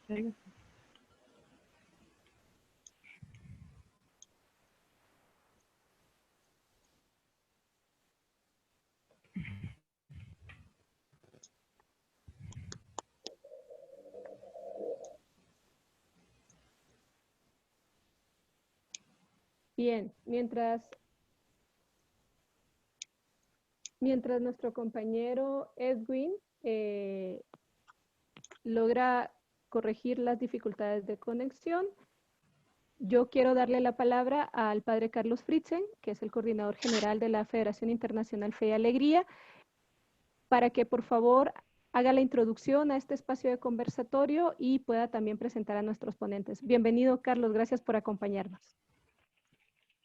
Bien, mientras nuestro compañero Edwin logra corregir las dificultades de conexión, yo quiero darle la palabra al padre Carlos Fritzen, que es el coordinador general de la Federación Internacional Fe y Alegría, para que por favor haga la introducción a este espacio de conversatorio y pueda también presentar a nuestros ponentes. Bienvenido, Carlos, gracias por acompañarnos.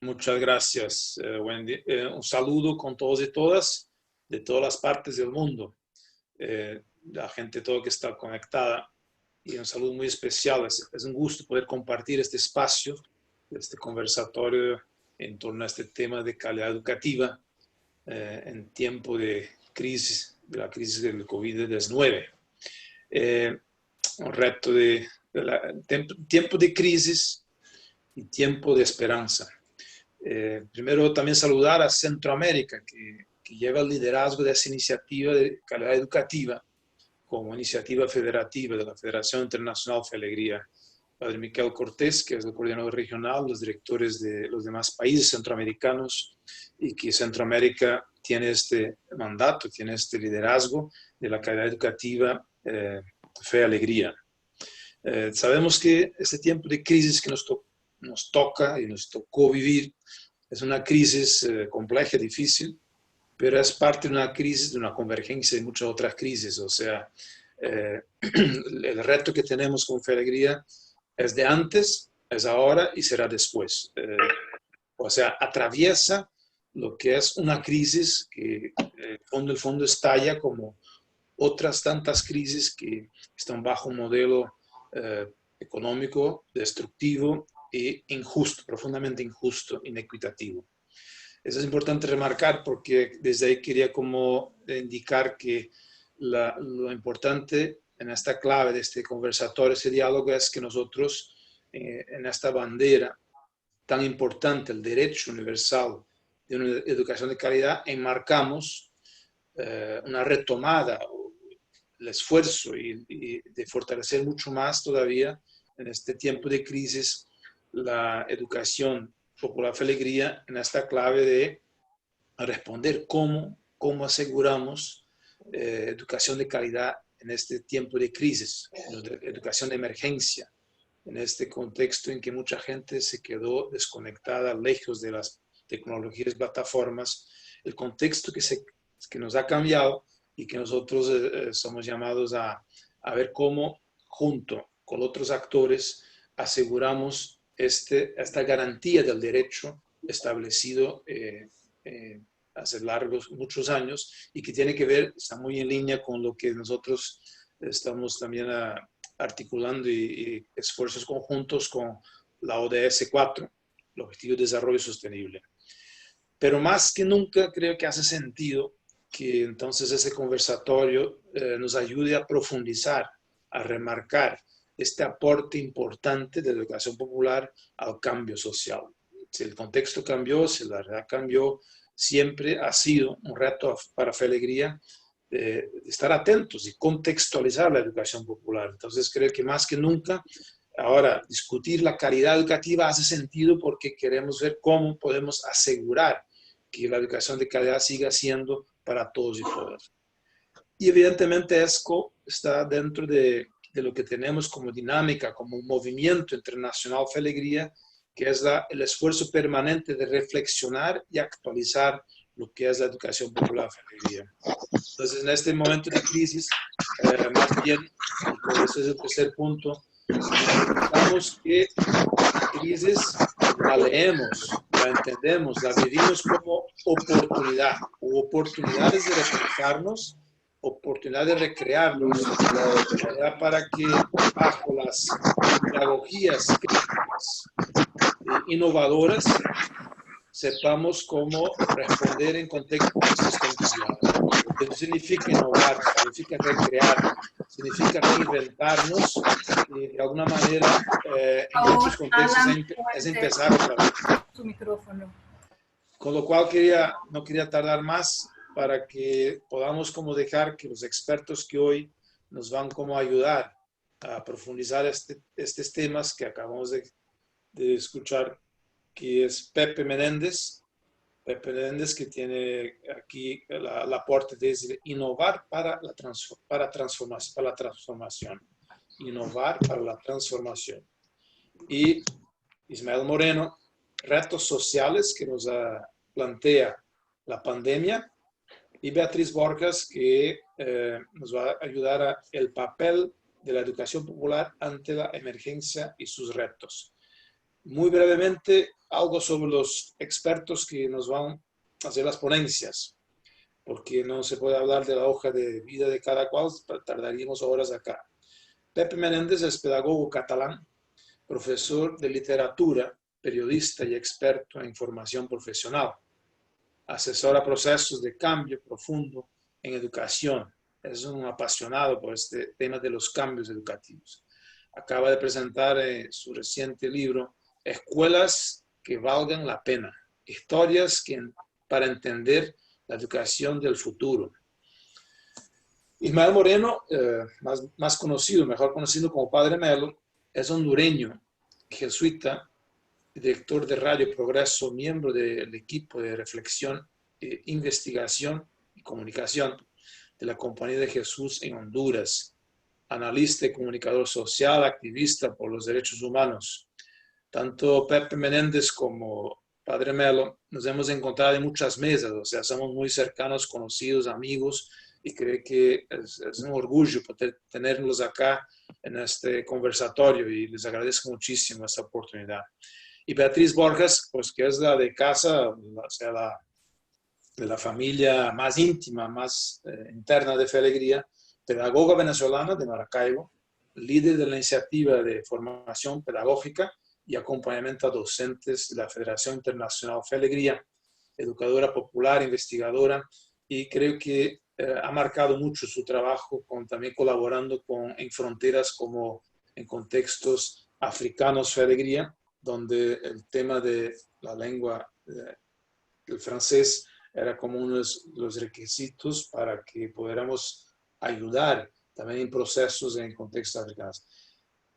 Muchas gracias, Wendy. Un saludo con todos y todas de todas las partes del mundo, la gente todo que está conectada, y un saludo muy especial. Es un gusto poder compartir este espacio, este conversatorio en torno a este tema de calidad educativa en tiempo de crisis, de la crisis del COVID-19. Un reto de tiempo de crisis y tiempo de esperanza. Primero también saludar a Centroamérica, que lleva el liderazgo de esa iniciativa de calidad educativa como iniciativa federativa de la Federación Internacional Fe y Alegría. Padre Miquel Cortés, que es el coordinador regional, los directores de los demás países centroamericanos, y que Centroamérica tiene este mandato, tiene este liderazgo de la calidad educativa Fe y Alegría. Sabemos que este tiempo de crisis que nos toca y nos tocó vivir es una crisis compleja, difícil, pero es parte de una crisis, de una convergencia de muchas otras crisis. O sea, el reto que tenemos con Fe y Alegría es de antes, es ahora y será después. O sea, atraviesa lo que es una crisis que en el fondo estalla como otras tantas crisis que están bajo un modelo económico destructivo e injusto, profundamente injusto, inequitativo. Eso es importante remarcar porque desde ahí quería como indicar que lo importante en esta clave de este conversatorio, ese diálogo, es que nosotros en esta bandera tan importante, el derecho universal de una educación de calidad, enmarcamos una retomada, el esfuerzo y de fortalecer mucho más todavía en este tiempo de crisis la educación popular Fe y Alegría en esta clave de responder cómo aseguramos educación de calidad en este tiempo de crisis, educación de emergencia, en este contexto en que mucha gente se quedó desconectada, lejos de las tecnologías y plataformas, el contexto que nos ha cambiado y que nosotros somos llamados a ver cómo, junto con otros actores, aseguramos esta garantía del derecho establecido hace muchos años, y que tiene que ver, está muy en línea con lo que nosotros estamos también articulando y esfuerzos conjuntos con la ODS 4, el Objetivo de Desarrollo Sostenible. Pero más que nunca creo que hace sentido que entonces ese conversatorio nos ayude a profundizar, a remarcar este aporte importante de la educación popular al cambio social. Si el contexto cambió, si la realidad cambió, siempre ha sido un reto para Fe y Alegría estar atentos y contextualizar la educación popular. Entonces creo que más que nunca ahora discutir la calidad educativa hace sentido porque queremos ver cómo podemos asegurar que la educación de calidad siga siendo para todos y todas. Y evidentemente ESCO está dentro de lo que tenemos como dinámica, como un movimiento internacional Fe y Alegría, que es el esfuerzo permanente de reflexionar y actualizar lo que es la educación popular Fe y Alegría. Entonces, en este momento de crisis, más bien, por eso es el tercer punto, necesitamos que la crisis la leemos, la entendemos, la vivimos como oportunidad, o oportunidades de reflejarnos, oportunidad de recrearnos, para que bajo las pedagogías críticas innovadoras sepamos cómo responder en contexto de sustentabilidad. Eso significa innovar, significa recrear, significa reinventarnos y de alguna manera en muchos contextos es empezar otra vez. Su micrófono. Con lo cual no quería tardar más para que podamos como dejar que los expertos que hoy nos van como ayudar a profundizar estos temas que acabamos de escuchar, que es Pepe Menéndez. Pepe Menéndez, que tiene aquí el aporte de innovar para la transformación. Innovar para la transformación. Y Ismael Moreno, retos sociales que nos plantea la pandemia. Y Beatriz Borjas, que nos va a ayudar a el papel de la educación popular ante la emergencia y sus retos. Muy brevemente, algo sobre los expertos que nos van a hacer las ponencias, porque no se puede hablar de la hoja de vida de cada cual, tardaríamos horas acá. Pepe Menéndez es pedagogo catalán, profesor de literatura, periodista y experto en formación profesional. Asesora procesos de cambio profundo en educación. Es un apasionado por este tema de los cambios educativos. Acaba de presentar su reciente libro, Escuelas que valgan la pena. Historias para entender la educación del futuro. Ismael Moreno, mejor conocido como Padre Melo, es hondureño, jesuita, director de Radio Progreso, miembro del equipo de reflexión, investigación y comunicación de la Compañía de Jesús en Honduras, analista y comunicador social, activista por los derechos humanos. Tanto Pepe Menéndez como Padre Melo nos hemos encontrado en muchas mesas, o sea, somos muy cercanos, conocidos, amigos, y creo que es un orgullo poder tenerlos acá en este conversatorio y les agradezco muchísimo esta oportunidad. Y Beatriz Borjas, pues que es la de casa, o sea, de la familia más íntima, más interna de Fe Alegría, pedagoga venezolana de Maracaibo, líder de la iniciativa de formación pedagógica y acompañamiento a docentes de la Federación Internacional Fe Alegría, educadora popular, investigadora, y creo que ha marcado mucho su trabajo también colaborando en fronteras como en contextos africanos Fe Alegría, donde el tema de la lengua del francés era como uno de los requisitos para que pudiéramos ayudar también en procesos en contextos africanos.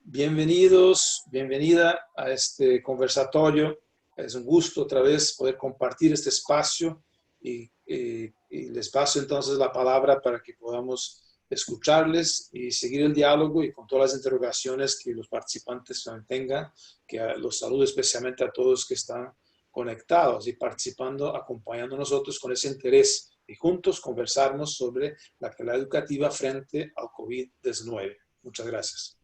Bienvenidos, bienvenida a este conversatorio. Es un gusto otra vez poder compartir este espacio y les paso entonces la palabra para que podamos escucharles y seguir el diálogo y con todas las interrogaciones que los participantes tengan, que los saludo especialmente a todos que están conectados y participando, acompañando a nosotros con ese interés y juntos conversarnos sobre la calidad educativa frente al COVID-19. Muchas gracias.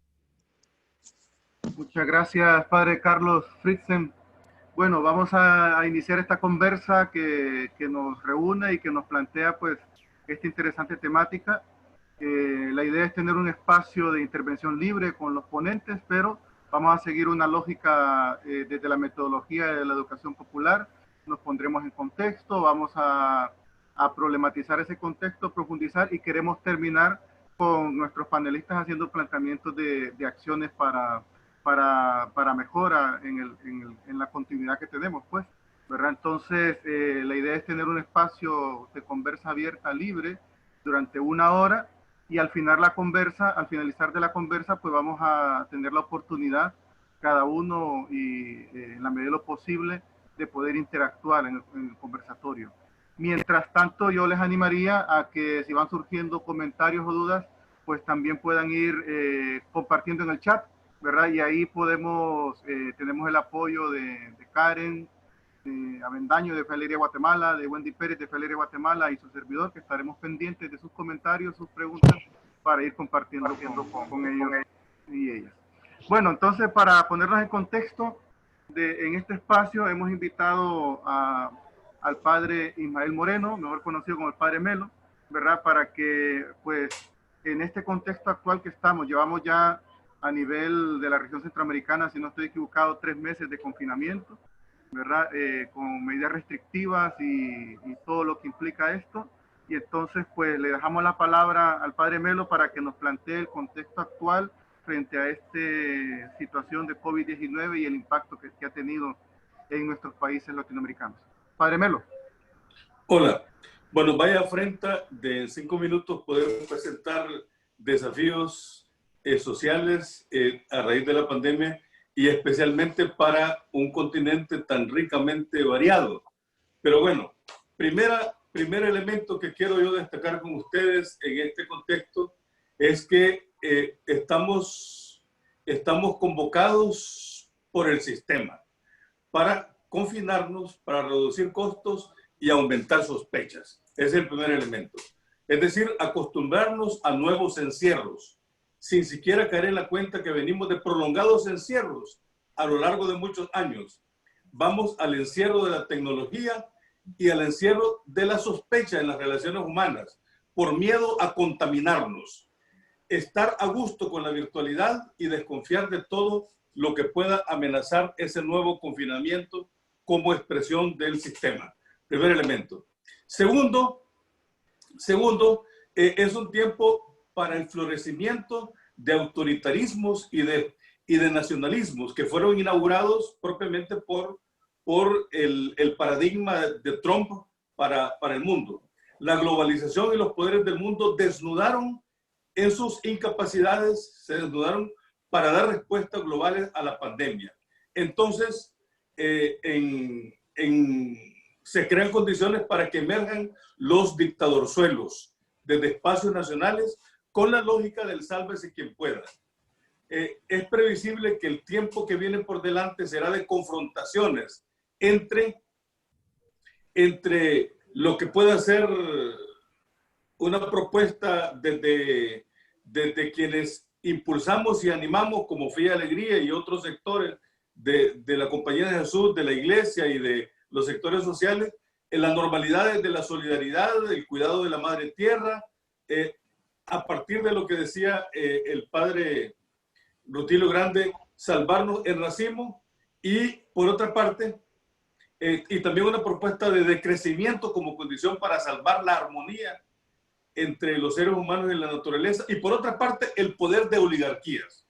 Muchas gracias, Padre Carlos Fritzen. Bueno, vamos a iniciar esta conversa que nos reúne y que nos plantea pues esta interesante temática. La idea es tener un espacio de intervención libre con los ponentes, pero vamos a seguir una lógica desde la metodología de la educación popular. Nos pondremos en contexto, vamos a problematizar ese contexto, profundizar y queremos terminar con nuestros panelistas haciendo planteamientos de acciones para mejora en la continuidad que tenemos, pues, ¿verdad? Entonces, la idea es tener un espacio de conversa abierta, libre, durante 1 hora, y al finalizar de la conversa, pues vamos a tener la oportunidad, cada uno, y en la medida de lo posible, de poder interactuar en el conversatorio. Mientras tanto, yo les animaría a que si van surgiendo comentarios o dudas, pues también puedan ir compartiendo en el chat, ¿verdad? Y ahí tenemos el apoyo de Karen, de Avendaño de Fe Alegría Guatemala, de Wendy Pérez de Fe Alegría Guatemala y su servidor, que estaremos pendientes de sus comentarios, sus preguntas, para ir compartiendo con ellos y ellas. Bueno, entonces para ponernos en contexto, en este espacio hemos invitado al Padre Ismael Moreno, mejor conocido como el Padre Melo, ¿verdad? Para que pues en este contexto actual que estamos, llevamos ya a nivel de la región centroamericana, si no estoy equivocado, 3 meses de confinamiento, ¿verdad? Con medidas restrictivas y todo lo que implica esto. y entonces pues le dejamos la palabra al padre Melo para que nos plantee el contexto actual frente a esta situación de COVID-19 y el impacto que ha tenido en nuestros países latinoamericanos. Padre Melo. Hola. Bueno, vaya frente de 5 minutos poder presentar desafíos sociales a raíz de la pandemia y especialmente para un continente tan ricamente variado. Pero bueno, primer elemento que quiero yo destacar con ustedes en este contexto es que estamos convocados por el sistema para confinarnos, para reducir costos y aumentar sospechas. Ese es el primer elemento. Es decir, acostumbrarnos a nuevos encierros, sin siquiera caer en la cuenta que venimos de prolongados encierros a lo largo de muchos años. Vamos al encierro de la tecnología y al encierro de la sospecha en las relaciones humanas, por miedo a contaminarnos. Estar a gusto con la virtualidad y desconfiar de todo lo que pueda amenazar ese nuevo confinamiento como expresión del sistema. Primer elemento. Segundo, es un tiempo para el florecimiento de autoritarismos y de nacionalismos que fueron inaugurados propiamente por el paradigma de Trump para el mundo. La globalización y los poderes del mundo desnudaron en sus incapacidades, se desnudaron para dar respuestas globales a la pandemia. Entonces, se crean condiciones para que emerjan los dictadorzuelos desde espacios nacionales con la lógica del sálvese quien pueda. Es previsible que el tiempo que viene por delante será de confrontaciones entre lo que pueda ser una propuesta desde quienes impulsamos y animamos como Fe y Alegría y otros sectores de la Compañía de Jesús, de la Iglesia y de los sectores sociales, en las normalidades de la solidaridad, el cuidado de la madre tierra, a partir de lo que decía el padre Rutilio Grande, salvarnos el racismo, y por otra parte, y también una propuesta de decrecimiento como condición para salvar la armonía entre los seres humanos y la naturaleza, y por otra parte el poder de oligarquías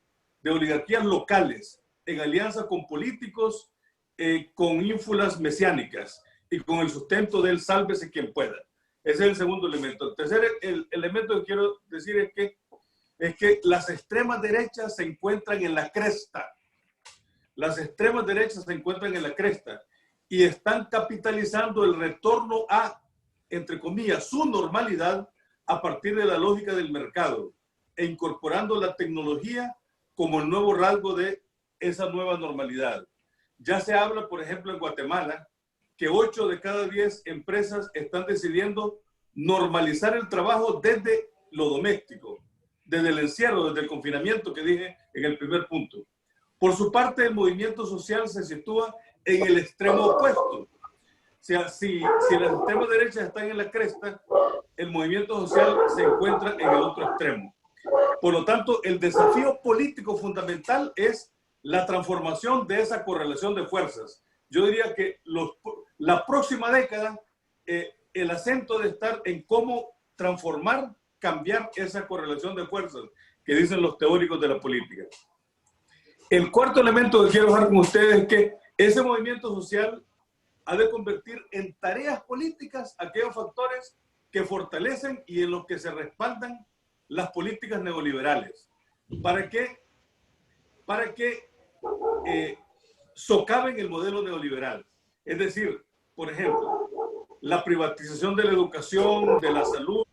locales, en alianza con políticos, con ínfulas mesiánicas y con el sustento del sálvese quien pueda. Ese es el segundo elemento. El tercer elemento que quiero decir es que las extremas derechas se encuentran en la cresta. Las extremas derechas se encuentran en la cresta y están capitalizando el retorno a, entre comillas, su normalidad a partir de la lógica del mercado e incorporando la tecnología como el nuevo rasgo de esa nueva normalidad. Ya se habla, por ejemplo, en Guatemala, que 8 de cada 10 empresas están decidiendo normalizar el trabajo desde lo doméstico, desde el encierro, desde el confinamiento que dije en el primer punto. Por su parte, el movimiento social se sitúa en el extremo opuesto. O sea, si las extremas derechas están en la cresta, el movimiento social se encuentra en el otro extremo. Por lo tanto, el desafío político fundamental es la transformación de esa correlación de fuerzas. Yo diría que la próxima década, el acento debe estar en cómo transformar, cambiar esa correlación de fuerzas que dicen los teóricos de la política. El cuarto elemento que quiero dejar con ustedes es que ese movimiento social ha de convertir en tareas políticas aquellos factores que fortalecen y en los que se respaldan las políticas neoliberales. ¿Para qué? Para que socaven el modelo neoliberal. Es decir, por ejemplo, la privatización de la educación, de la salud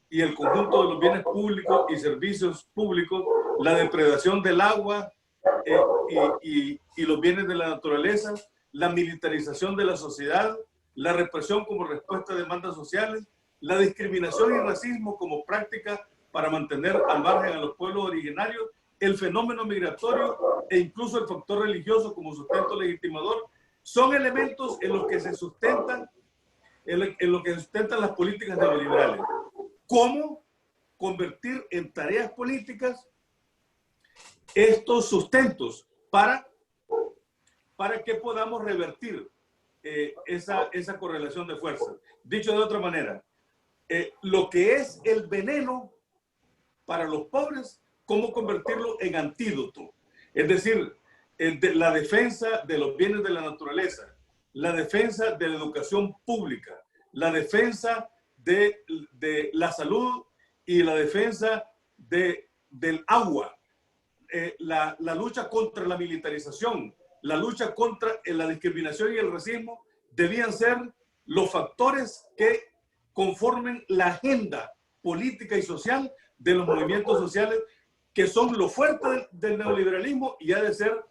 y el conjunto de los bienes públicos y servicios públicos, la depredación del agua y los bienes de la naturaleza, la militarización de la sociedad, la represión como respuesta a demandas sociales, la discriminación y racismo como práctica para mantener al margen a los pueblos originarios, el fenómeno migratorio e incluso el factor religioso como sustento legitimador, son elementos en los que se sustentan, las políticas neoliberales. ¿Cómo convertir en tareas políticas estos sustentos para que podamos revertir esa correlación de fuerzas? Dicho de otra manera, lo que es el veneno para los pobres, cómo convertirlo en antídoto. Es decir, la defensa de los bienes de la naturaleza, la defensa de la educación pública, la defensa de la salud y la defensa del agua, la lucha contra la militarización, la lucha contra la discriminación y el racismo, debían ser los factores que conformen la agenda política y social de los movimientos sociales, que son lo fuerte del neoliberalismo y ha de ser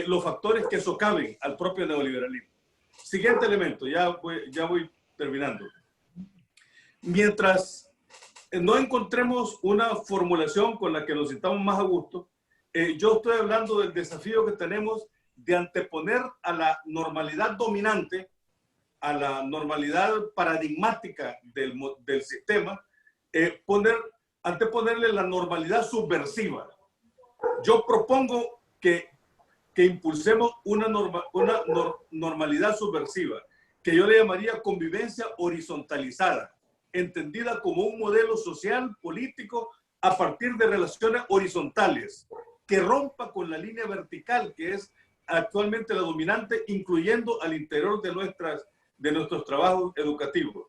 los factores que socaven al propio neoliberalismo. Siguiente elemento, ya voy terminando. Mientras no encontremos una formulación con la que nos sintamos más a gusto, yo estoy hablando del desafío que tenemos de anteponer a la normalidad dominante, a la normalidad paradigmática del sistema, anteponerle la normalidad subversiva. Yo propongo que impulsemos una normalidad subversiva, que yo le llamaría convivencia horizontalizada, entendida como un modelo social, político, a partir de relaciones horizontales, que rompa con la línea vertical, que es actualmente la dominante, incluyendo al interior de nuestros trabajos educativos.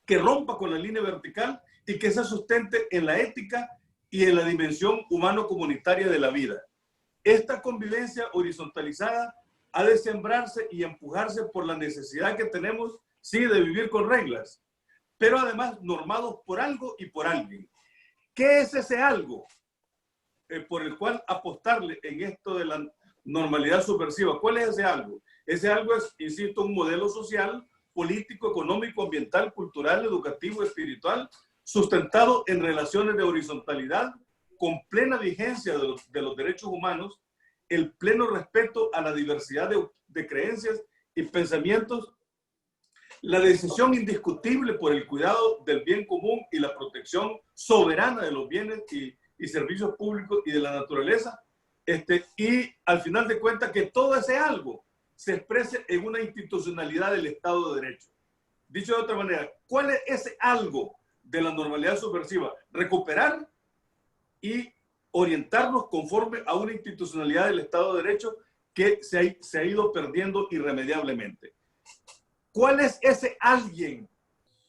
Que rompa con la línea vertical y que se sustente en la ética y en la dimensión humano-comunitaria de la vida. Esta convivencia horizontalizada ha de sembrarse y empujarse por la necesidad que tenemos, sí, de vivir con reglas, pero además normados por algo y por alguien. ¿Qué es ese algo por el cual apostarle en esto de la normalidad subversiva? ¿Cuál es ese algo? Ese algo es, insisto, un modelo social, político, económico, ambiental, cultural, educativo, espiritual, sustentado en relaciones de horizontalidad, con plena vigencia de los derechos humanos, el pleno respeto a la diversidad de creencias y pensamientos, la decisión indiscutible por el cuidado del bien común y la protección soberana de los bienes y servicios públicos y de la naturaleza, y al final de cuentas que todo ese algo se exprese en una institucionalidad del Estado de Derecho. Dicho de otra manera, ¿cuál es ese algo de la normalidad subversiva? Recuperar y orientarnos conforme a una institucionalidad del Estado de Derecho que se ha ido perdiendo irremediablemente. ¿Cuál es ese alguien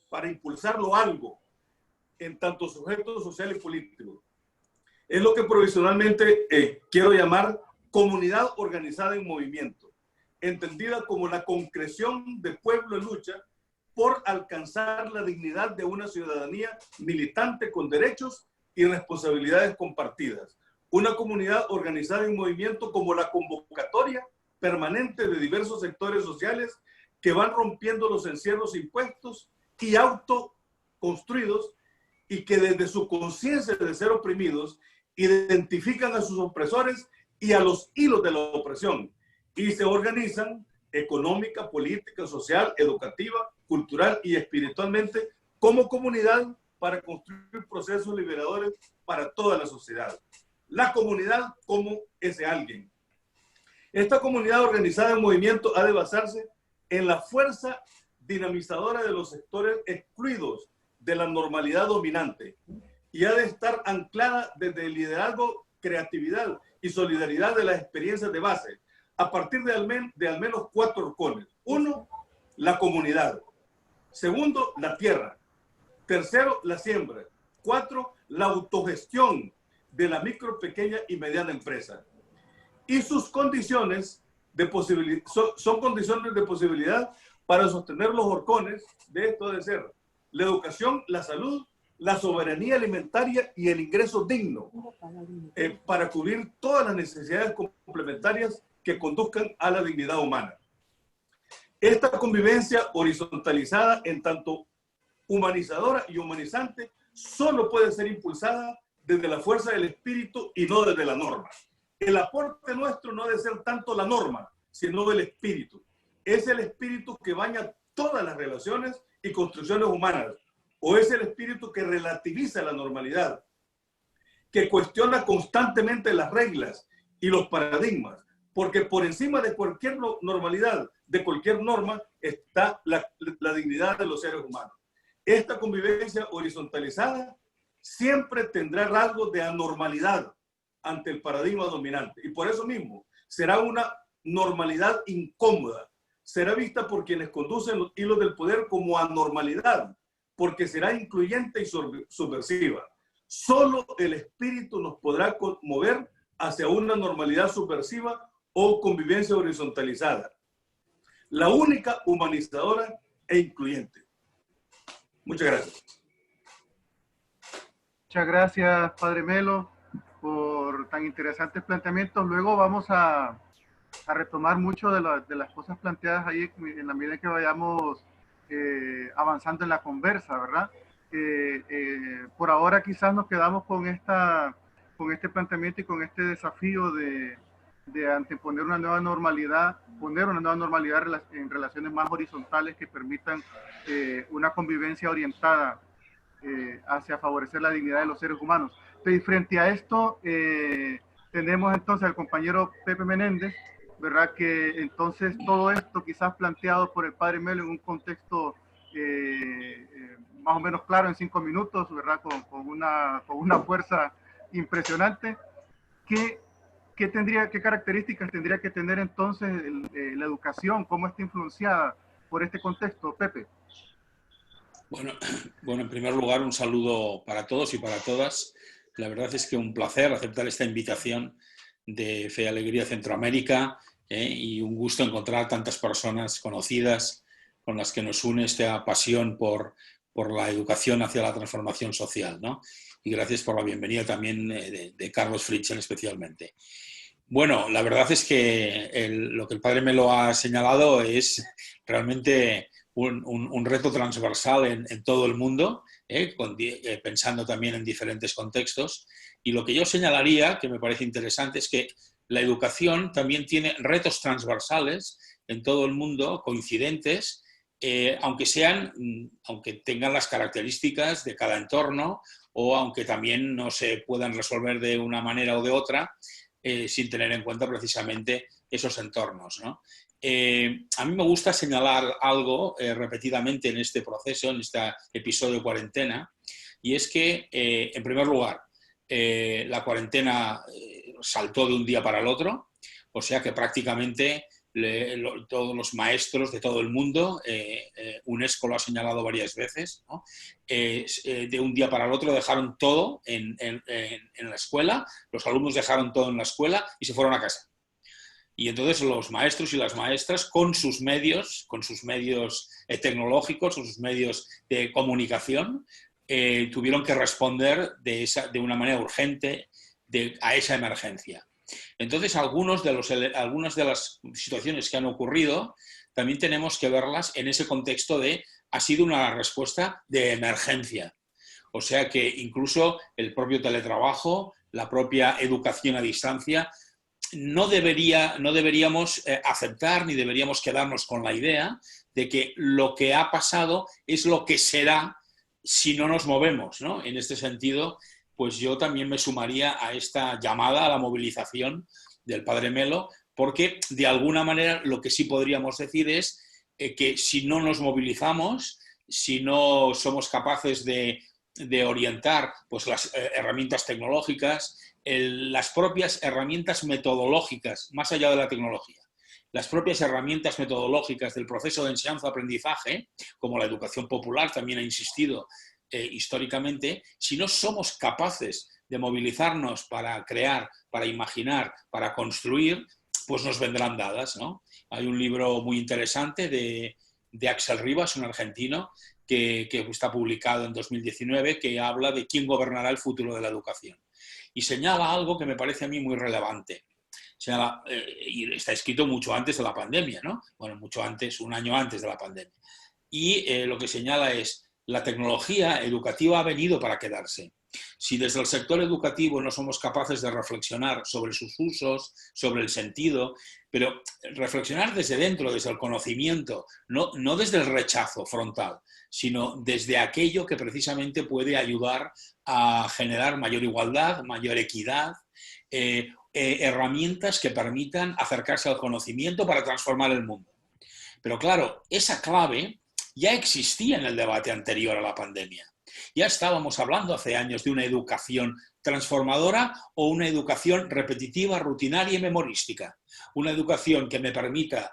para impulsarlo algo en tanto sujeto social y político? Es lo que provisionalmente quiero llamar comunidad organizada en movimiento, entendida como la concreción de pueblo en lucha por alcanzar la dignidad de una ciudadanía militante con derechos y responsabilidades compartidas. Una comunidad organizada en movimiento como la convocatoria permanente de diversos sectores sociales que van rompiendo los encierros impuestos y autoconstruidos y que desde su conciencia de ser oprimidos identifican a sus opresores y a los hilos de la opresión y se organizan económica, política, social, educativa, cultural y espiritualmente como comunidad para construir procesos liberadores para toda la sociedad. La comunidad como ese alguien. Esta comunidad organizada en movimiento ha de basarse en la fuerza dinamizadora de los sectores excluidos de la normalidad dominante y ha de estar anclada desde el liderazgo, creatividad y solidaridad de las experiencias de base, a partir de al menos 4 horcones. 1, la comunidad. 2, la tierra. 3, la siembra. 4, la autogestión de la micro, pequeña y mediana empresa. Y sus condiciones de posibilidad, son condiciones de posibilidad para sostener los horcones de esto de ser la educación, la salud, la soberanía alimentaria y el ingreso digno para cubrir todas las necesidades complementarias que conduzcan a la dignidad humana. Esta convivencia horizontalizada en tanto humanizadora y humanizante solo puede ser impulsada desde la fuerza del espíritu y no desde la norma. El aporte nuestro no debe ser tanto la norma, sino el espíritu. Es el espíritu que baña todas las relaciones y construcciones humanas, o es el espíritu que relativiza la normalidad, que cuestiona constantemente las reglas y los paradigmas, porque por encima de cualquier normalidad, de cualquier norma, está la dignidad de los seres humanos. esta convivencia horizontalizada siempre tendrá rasgos de anormalidad ante el paradigma dominante. Y por eso mismo será una normalidad incómoda. Será vista por quienes conducen los hilos del poder como anormalidad, porque será incluyente y subversiva. Solo el espíritu nos podrá mover hacia una normalidad subversiva o convivencia horizontalizada. La única humanizadora e incluyente. Muchas gracias. Muchas gracias, Padre Melo, por tan interesantes planteamientos. Luego vamos a retomar mucho de las cosas planteadas ahí en la medida que vayamos avanzando en la conversa, ¿verdad? Por ahora quizás nos quedamos con este planteamiento y con este desafío de anteponer una nueva normalidad, poner una nueva normalidad en relaciones más horizontales que permitan una convivencia orientada hacia favorecer la dignidad de los seres humanos. Y frente a esto, tenemos entonces al compañero Pepe Menéndez, ¿verdad? Que entonces todo esto quizás planteado por el Padre Melo en un contexto más o menos claro en 5 minutos, ¿verdad? Con una fuerza impresionante. ¿Qué características tendría que tener entonces la educación? ¿Cómo está influenciada por este contexto, Pepe? Bueno, en primer lugar, un saludo para todos y para todas. La verdad es que un placer aceptar esta invitación de Fe y Alegría Centroamérica y un gusto encontrar tantas personas conocidas con las que nos une esta pasión por la educación hacia la transformación social, ¿no? Y gracias por la bienvenida también de Carlos Fritzen especialmente. Bueno, la verdad es que lo que el Padre Melo ha señalado es realmente un reto transversal en todo el mundo, pensando también en diferentes contextos. Y lo que yo señalaría, que me parece interesante, es que la educación también tiene retos transversales en todo el mundo, coincidentes, aunque tengan las características de cada entorno o aunque también no se puedan resolver de una manera o de otra sin tener en cuenta precisamente esos entornos, ¿no? A mí me gusta señalar algo repetidamente en este proceso, en este episodio de cuarentena, y es que, en primer lugar, la cuarentena saltó de un día para el otro, o sea que prácticamente todos los maestros de todo el mundo, UNESCO lo ha señalado varias veces, ¿no? De un día para el otro dejaron todo en la escuela, los alumnos dejaron todo en la escuela y se fueron a casa. Y entonces los maestros y las maestras con sus medios tecnológicos, con sus medios de comunicación, tuvieron que responder de una manera urgente a esa emergencia. Entonces, algunas de las situaciones que han ocurrido también tenemos que verlas en ese contexto ha sido una respuesta de emergencia. O sea que incluso el propio teletrabajo, la propia educación a distancia, no deberíamos aceptar ni deberíamos quedarnos con la idea de que lo que ha pasado es lo que será si no nos movemos, ¿no? En este sentido, pues yo también me sumaría a esta llamada a la movilización del Padre Melo, porque de alguna manera lo que sí podríamos decir es que si no nos movilizamos, si no somos capaces de orientar pues, las herramientas tecnológicas, las propias herramientas metodológicas, más allá de la tecnología, las propias herramientas metodológicas del proceso de enseñanza-aprendizaje, como la educación popular también ha insistido históricamente, si no somos capaces de movilizarnos para crear, para imaginar, para construir, pues nos vendrán dadas, ¿no? Hay un libro muy interesante de Axel Rivas, un argentino, que está publicado en 2019, que habla de quién gobernará el futuro de la educación. Y señala algo que me parece a mí muy relevante. Y está escrito mucho antes de la pandemia, ¿no? Bueno, mucho antes, un año antes de la pandemia. Y lo que señala es, la tecnología educativa ha venido para quedarse. Si desde el sector educativo no somos capaces de reflexionar sobre sus usos, sobre el sentido, pero reflexionar desde dentro, desde el conocimiento, no desde el rechazo frontal, sino desde aquello que precisamente puede ayudar a generar mayor igualdad, mayor equidad, herramientas que permitan acercarse al conocimiento para transformar el mundo. Pero claro, esa clave ya existía en el debate anterior a la pandemia. Ya estábamos hablando hace años de una educación transformadora o una educación repetitiva, rutinaria y memorística. Una educación que me permita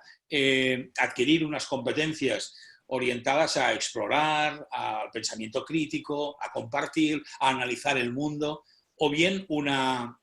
adquirir unas competencias orientadas a explorar, al pensamiento crítico, a compartir, a analizar el mundo, o bien una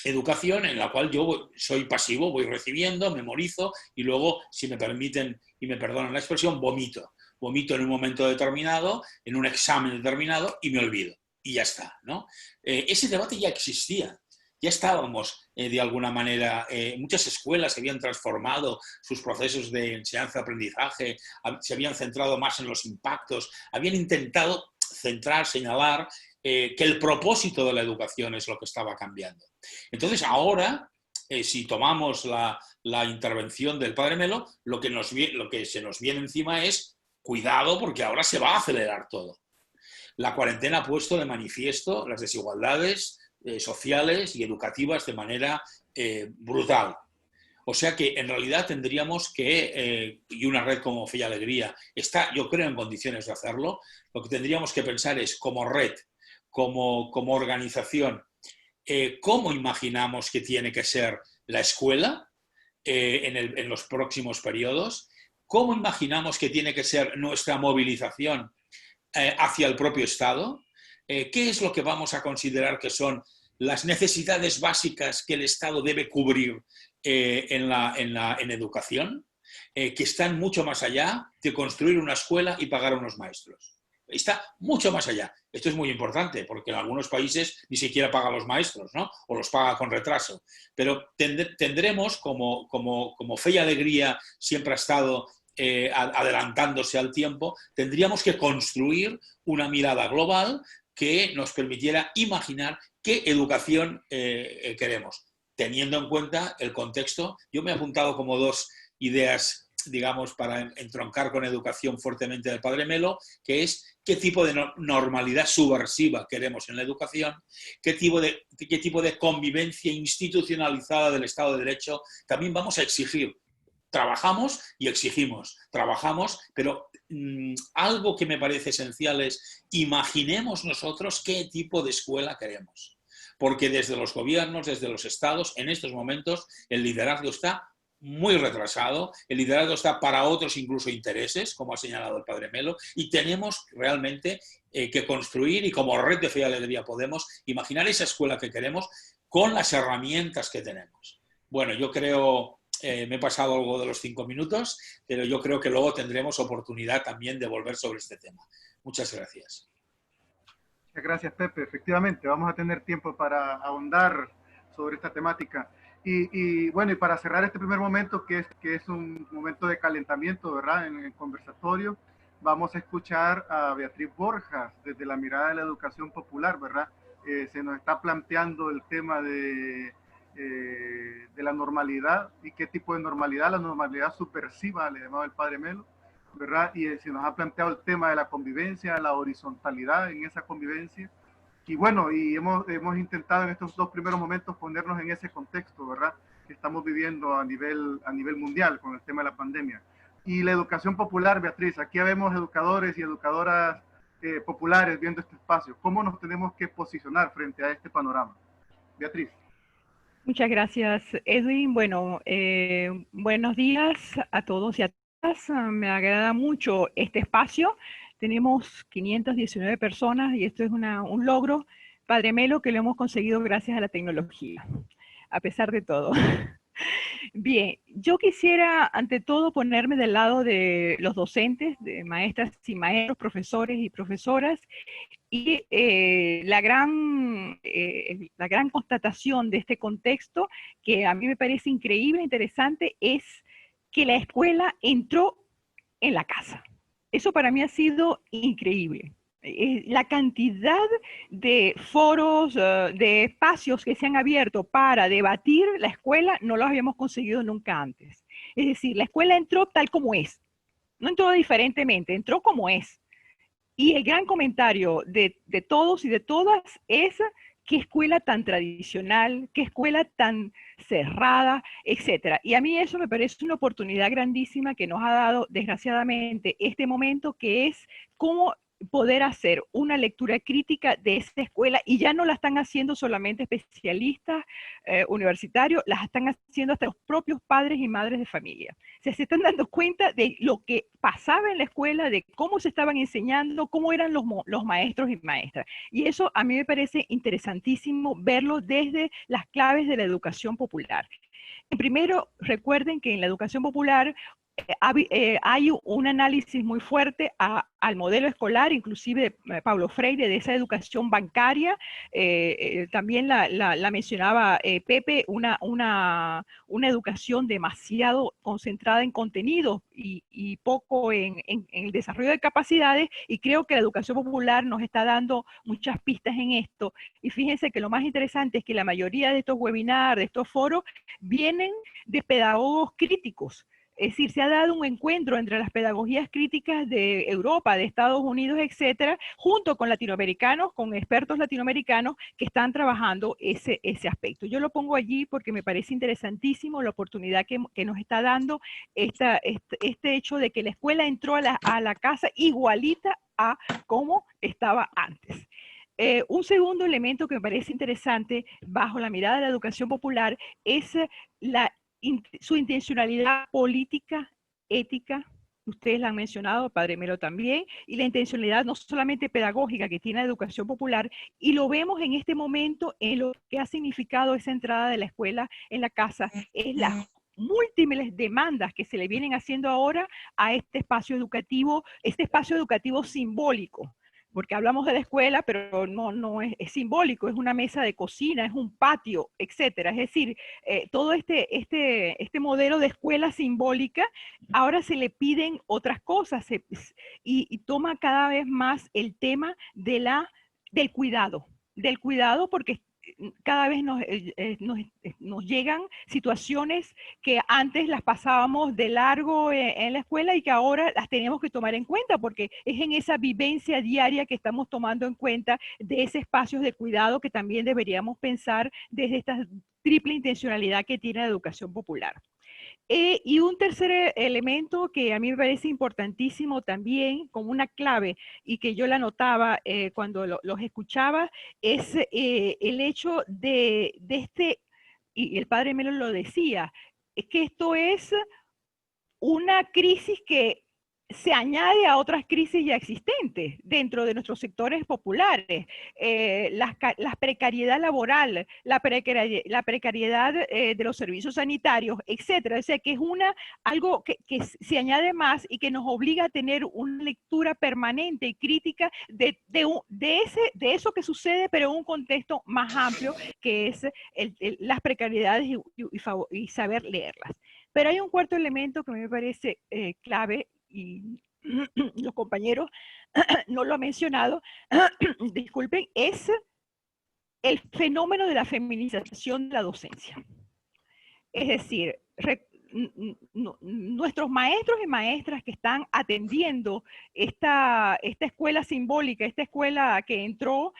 educación en la cual yo soy pasivo, voy recibiendo, memorizo y luego, si me permiten y me perdonan la expresión, vomito. Vomito en un momento determinado, en un examen determinado y me olvido. Y ya está, ¿no? Ese debate ya existía. Ya estábamos, de alguna manera, muchas escuelas habían transformado sus procesos de enseñanza-aprendizaje, se habían centrado más en los impactos, habían intentado centrar, señalar que el propósito de la educación es lo que estaba cambiando. Entonces, ahora, si tomamos la intervención del padre Melo, lo que se nos viene encima es cuidado, porque ahora se va a acelerar todo. La cuarentena ha puesto de manifiesto las desigualdades sociales y educativas de manera brutal. O sea que en realidad tendríamos que, y una red como Fe y Alegría está, yo creo, en condiciones de hacerlo, lo que tendríamos que pensar es como red, como organización, cómo imaginamos que tiene que ser la escuela en los próximos periodos, cómo imaginamos que tiene que ser nuestra movilización hacia el propio Estado, qué es lo que vamos a considerar que son las necesidades básicas que el Estado debe cubrir en educación, que están mucho más allá de construir una escuela y pagar a unos maestros. Está mucho más allá. Esto es muy importante porque en algunos países ni siquiera paga a los maestros, ¿no? O los paga con retraso. Pero tendremos, como Fe y Alegría siempre ha estado adelantándose al tiempo, tendríamos que construir una mirada global que nos permitiera imaginar qué educación queremos, teniendo en cuenta el contexto. Yo me he apuntado como dos ideas, digamos, para entroncar con educación fuertemente del padre Melo, que es qué tipo de normalidad subversiva queremos en la educación, qué tipo de convivencia institucionalizada del Estado de Derecho también vamos a exigir. Trabajamos y exigimos, trabajamos, pero algo que me parece esencial es imaginemos nosotros qué tipo de escuela queremos. Porque desde los gobiernos, desde los estados, en estos momentos el liderazgo está muy retrasado, el liderazgo está para otros incluso intereses, como ha señalado el padre Melo, y tenemos realmente que construir, y como red de Fe y Alegría podemos imaginar esa escuela que queremos con las herramientas que tenemos. Bueno, yo creo... me he pasado algo de los 5 minutos, pero yo creo que luego tendremos oportunidad también de volver sobre este tema. Muchas gracias. Muchas gracias, Pepe. Efectivamente, vamos a tener tiempo para ahondar sobre esta temática. Y bueno, y para cerrar este primer momento, que es un momento de calentamiento, ¿verdad? En el conversatorio, vamos a escuchar a Beatriz Borjas desde la mirada de la educación popular, ¿verdad? Se nos está planteando el tema de la normalidad y qué tipo de normalidad, la normalidad subversiva, le llamaba el padre Melo, ¿verdad? Y se nos ha planteado el tema de la convivencia, la horizontalidad en esa convivencia. Y bueno, y hemos intentado en estos dos primeros momentos ponernos en ese contexto, ¿verdad? Que estamos viviendo a nivel mundial con el tema de la pandemia. Y la educación popular, Beatriz, aquí vemos educadores y educadoras populares viendo este espacio. ¿Cómo nos tenemos que posicionar frente a este panorama? Beatriz. Muchas gracias, Edwin. Bueno, buenos días a todos y a todas. Me agrada mucho este espacio. Tenemos 519 personas y esto es un logro, padre Melo, que lo hemos conseguido gracias a la tecnología, a pesar de todo. Bien, yo quisiera ante todo ponerme del lado de los docentes, de maestras y maestros, profesores y profesoras, y la gran constatación de este contexto, que a mí me parece increíble, interesante, es que la escuela entró en la casa. Eso para mí ha sido increíble. La cantidad de foros, de espacios que se han abierto para debatir la escuela, no los habíamos conseguido nunca antes. Es decir, la escuela entró tal como es. No entró diferentemente, entró como es. Y el gran comentario de todos y de todas es qué escuela tan tradicional, qué escuela tan cerrada, etcétera. Y a mí eso me parece una oportunidad grandísima que nos ha dado, desgraciadamente, este momento, que es cómo poder hacer una lectura crítica de esta escuela, y ya no la están haciendo solamente especialistas universitarios, las están haciendo hasta los propios padres y madres de familia. O sea, se están dando cuenta de lo que pasaba en la escuela, de cómo se estaban enseñando, cómo eran los maestros y maestras. Y eso a mí me parece interesantísimo verlo desde las claves de la educación popular. Primero, recuerden que en la educación popular hay un análisis muy fuerte al modelo escolar, inclusive de Paulo Freire, de esa educación bancaria. También la mencionaba Pepe, una educación demasiado concentrada en contenidos y poco en el desarrollo de capacidades, y creo que la educación popular nos está dando muchas pistas en esto. Y fíjense que lo más interesante es que la mayoría de estos webinars, de estos foros, vienen de pedagogos críticos. Es decir, se ha dado un encuentro entre las pedagogías críticas de Europa, de Estados Unidos, etcétera, junto con latinoamericanos, con expertos latinoamericanos que están trabajando ese aspecto. Yo lo pongo allí porque me parece interesantísimo la oportunidad que nos está dando este hecho de que la escuela entró a la casa igualita a como estaba antes. Un segundo elemento que me parece interesante bajo la mirada de la educación popular es su intencionalidad política, ética. Ustedes la han mencionado, Padre Melo también, y la intencionalidad no solamente pedagógica que tiene la educación popular, y lo vemos en este momento en lo que ha significado esa entrada de la escuela en la casa, es las múltiples demandas que se le vienen haciendo ahora a este espacio educativo simbólico. Porque hablamos de la escuela, pero no es simbólico, es una mesa de cocina, es un patio, etcétera. Es decir, todo este modelo de escuela simbólica, ahora se le piden otras cosas y toma cada vez más el tema del cuidado porque cada vez nos llegan situaciones que antes las pasábamos de largo en la escuela y que ahora las tenemos que tomar en cuenta, porque es en esa vivencia diaria que estamos tomando en cuenta de ese espacio de cuidado que también deberíamos pensar desde esta triple intencionalidad que tiene la educación popular. Y un tercer elemento que a mí me parece importantísimo también, como una clave, y que yo la notaba cuando los escuchaba, es el hecho de y el Padre Melo lo decía, es que esto es una crisis que se añade a otras crisis ya existentes dentro de nuestros sectores populares, la precariedad laboral, la precariedad de los servicios sanitarios, etcétera. O sea, que es algo que se añade más y que nos obliga a tener una lectura permanente y crítica de eso que sucede, pero en un contexto más amplio, que es las precariedades y saber leerlas. Pero hay un cuarto elemento que me parece clave, y los compañeros no lo han mencionado, disculpen, es el fenómeno de la feminización de la docencia. Es decir, nuestros maestros y maestras que están atendiendo esta escuela simbólica, esta escuela que entró,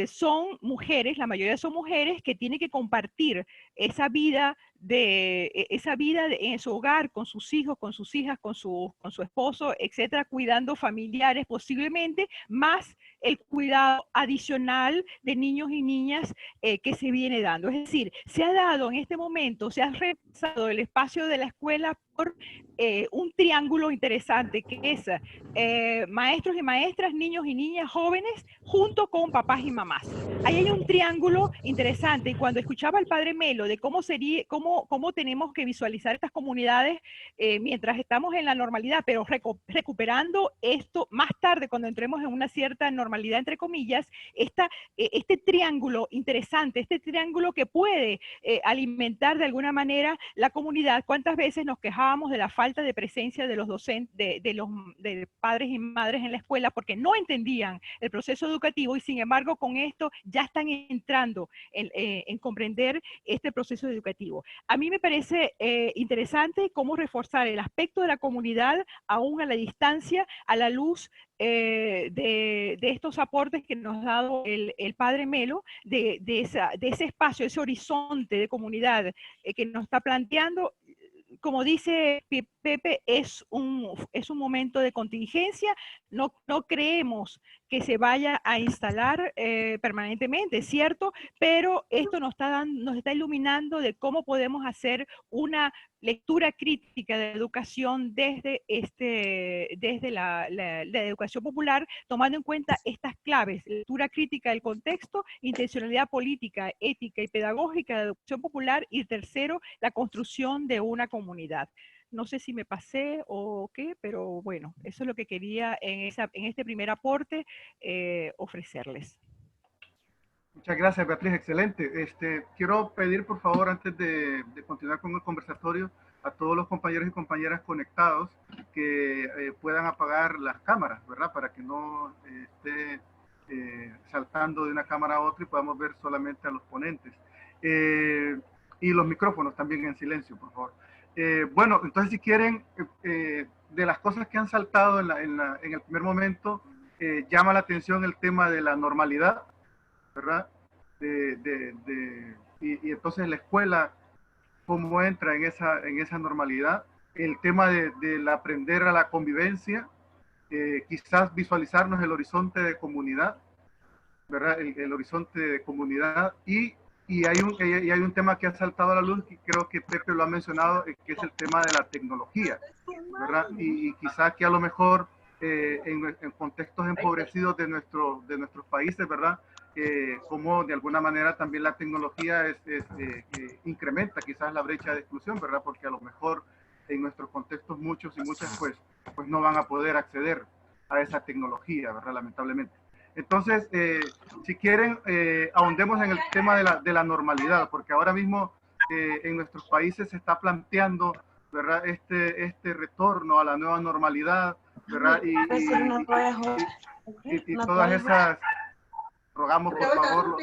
son mujeres, la mayoría son mujeres que tienen que compartir esa vida en su hogar, con sus hijos, con sus hijas, con su esposo, etcétera, cuidando familiares posiblemente, más el cuidado adicional de niños y niñas que se viene dando. Es decir, se ha dado en este momento, se ha repasado el espacio de la escuela por un triángulo interesante, que es maestros y maestras, niños y niñas jóvenes, junto con papás y mamás. Ahí hay un triángulo interesante, y cuando escuchaba al Padre Melo de cómo tenemos que visualizar estas comunidades mientras estamos en la normalidad, pero recuperando esto más tarde, cuando entremos en una cierta normalidad, entre comillas, este triángulo interesante, este triángulo que puede alimentar de alguna manera la comunidad. ¿Cuántas veces nos quejamos quejábamos de la falta de presencia de los docentes, de padres y madres en la escuela porque no entendían el proceso educativo y sin embargo con esto ya están entrando en comprender este proceso educativo. A mí me parece interesante cómo reforzar el aspecto de la comunidad aún a la distancia, a la luz de estos aportes que nos ha dado el padre Melo, de ese espacio, ese horizonte de comunidad que nos está planteando. Como dice Pepe, es un momento de contingencia, no creemos que se vaya a instalar permanentemente, ¿cierto? Pero esto nos está iluminando de cómo podemos hacer una lectura crítica de la educación desde la educación popular, tomando en cuenta estas claves: lectura crítica del contexto, intencionalidad política, ética y pedagógica de la educación popular, y tercero, la construcción de una comunidad. No sé si me pasé o qué, pero bueno, eso es lo que quería en este primer aporte ofrecerles. Muchas gracias, Beatriz, excelente. Quiero pedir, por favor, antes de continuar con el conversatorio, a todos los compañeros y compañeras conectados que puedan apagar las cámaras, ¿verdad? Para que no esté saltando de una cámara a otra y podamos ver solamente a los ponentes. Y los micrófonos también en silencio, por favor. Bueno, entonces si quieren, de las cosas que han saltado en el primer momento, llama la atención el tema de la normalidad, ¿verdad? Y entonces la escuela, cómo entra en esa normalidad, el tema del aprender a la convivencia, quizás visualizarnos el horizonte de comunidad, ¿verdad? El horizonte de comunidad, y hay un tema que ha saltado a la luz, y creo que Pepe lo ha mencionado, que es el tema de la tecnología, ¿verdad? Y quizás que a lo mejor en contextos empobrecidos de nuestros países, ¿verdad? Como de alguna manera también la tecnología incrementa quizás la brecha de exclusión, ¿verdad? Porque a lo mejor en nuestros contextos muchos y muchas pues no van a poder acceder a esa tecnología, ¿verdad? Lamentablemente. Entonces, si quieren, ahondemos en el tema de la normalidad, porque ahora mismo en nuestros países se está planteando, ¿verdad? Este retorno a la nueva normalidad, ¿verdad? Y todas esas... Rogamos, por favor,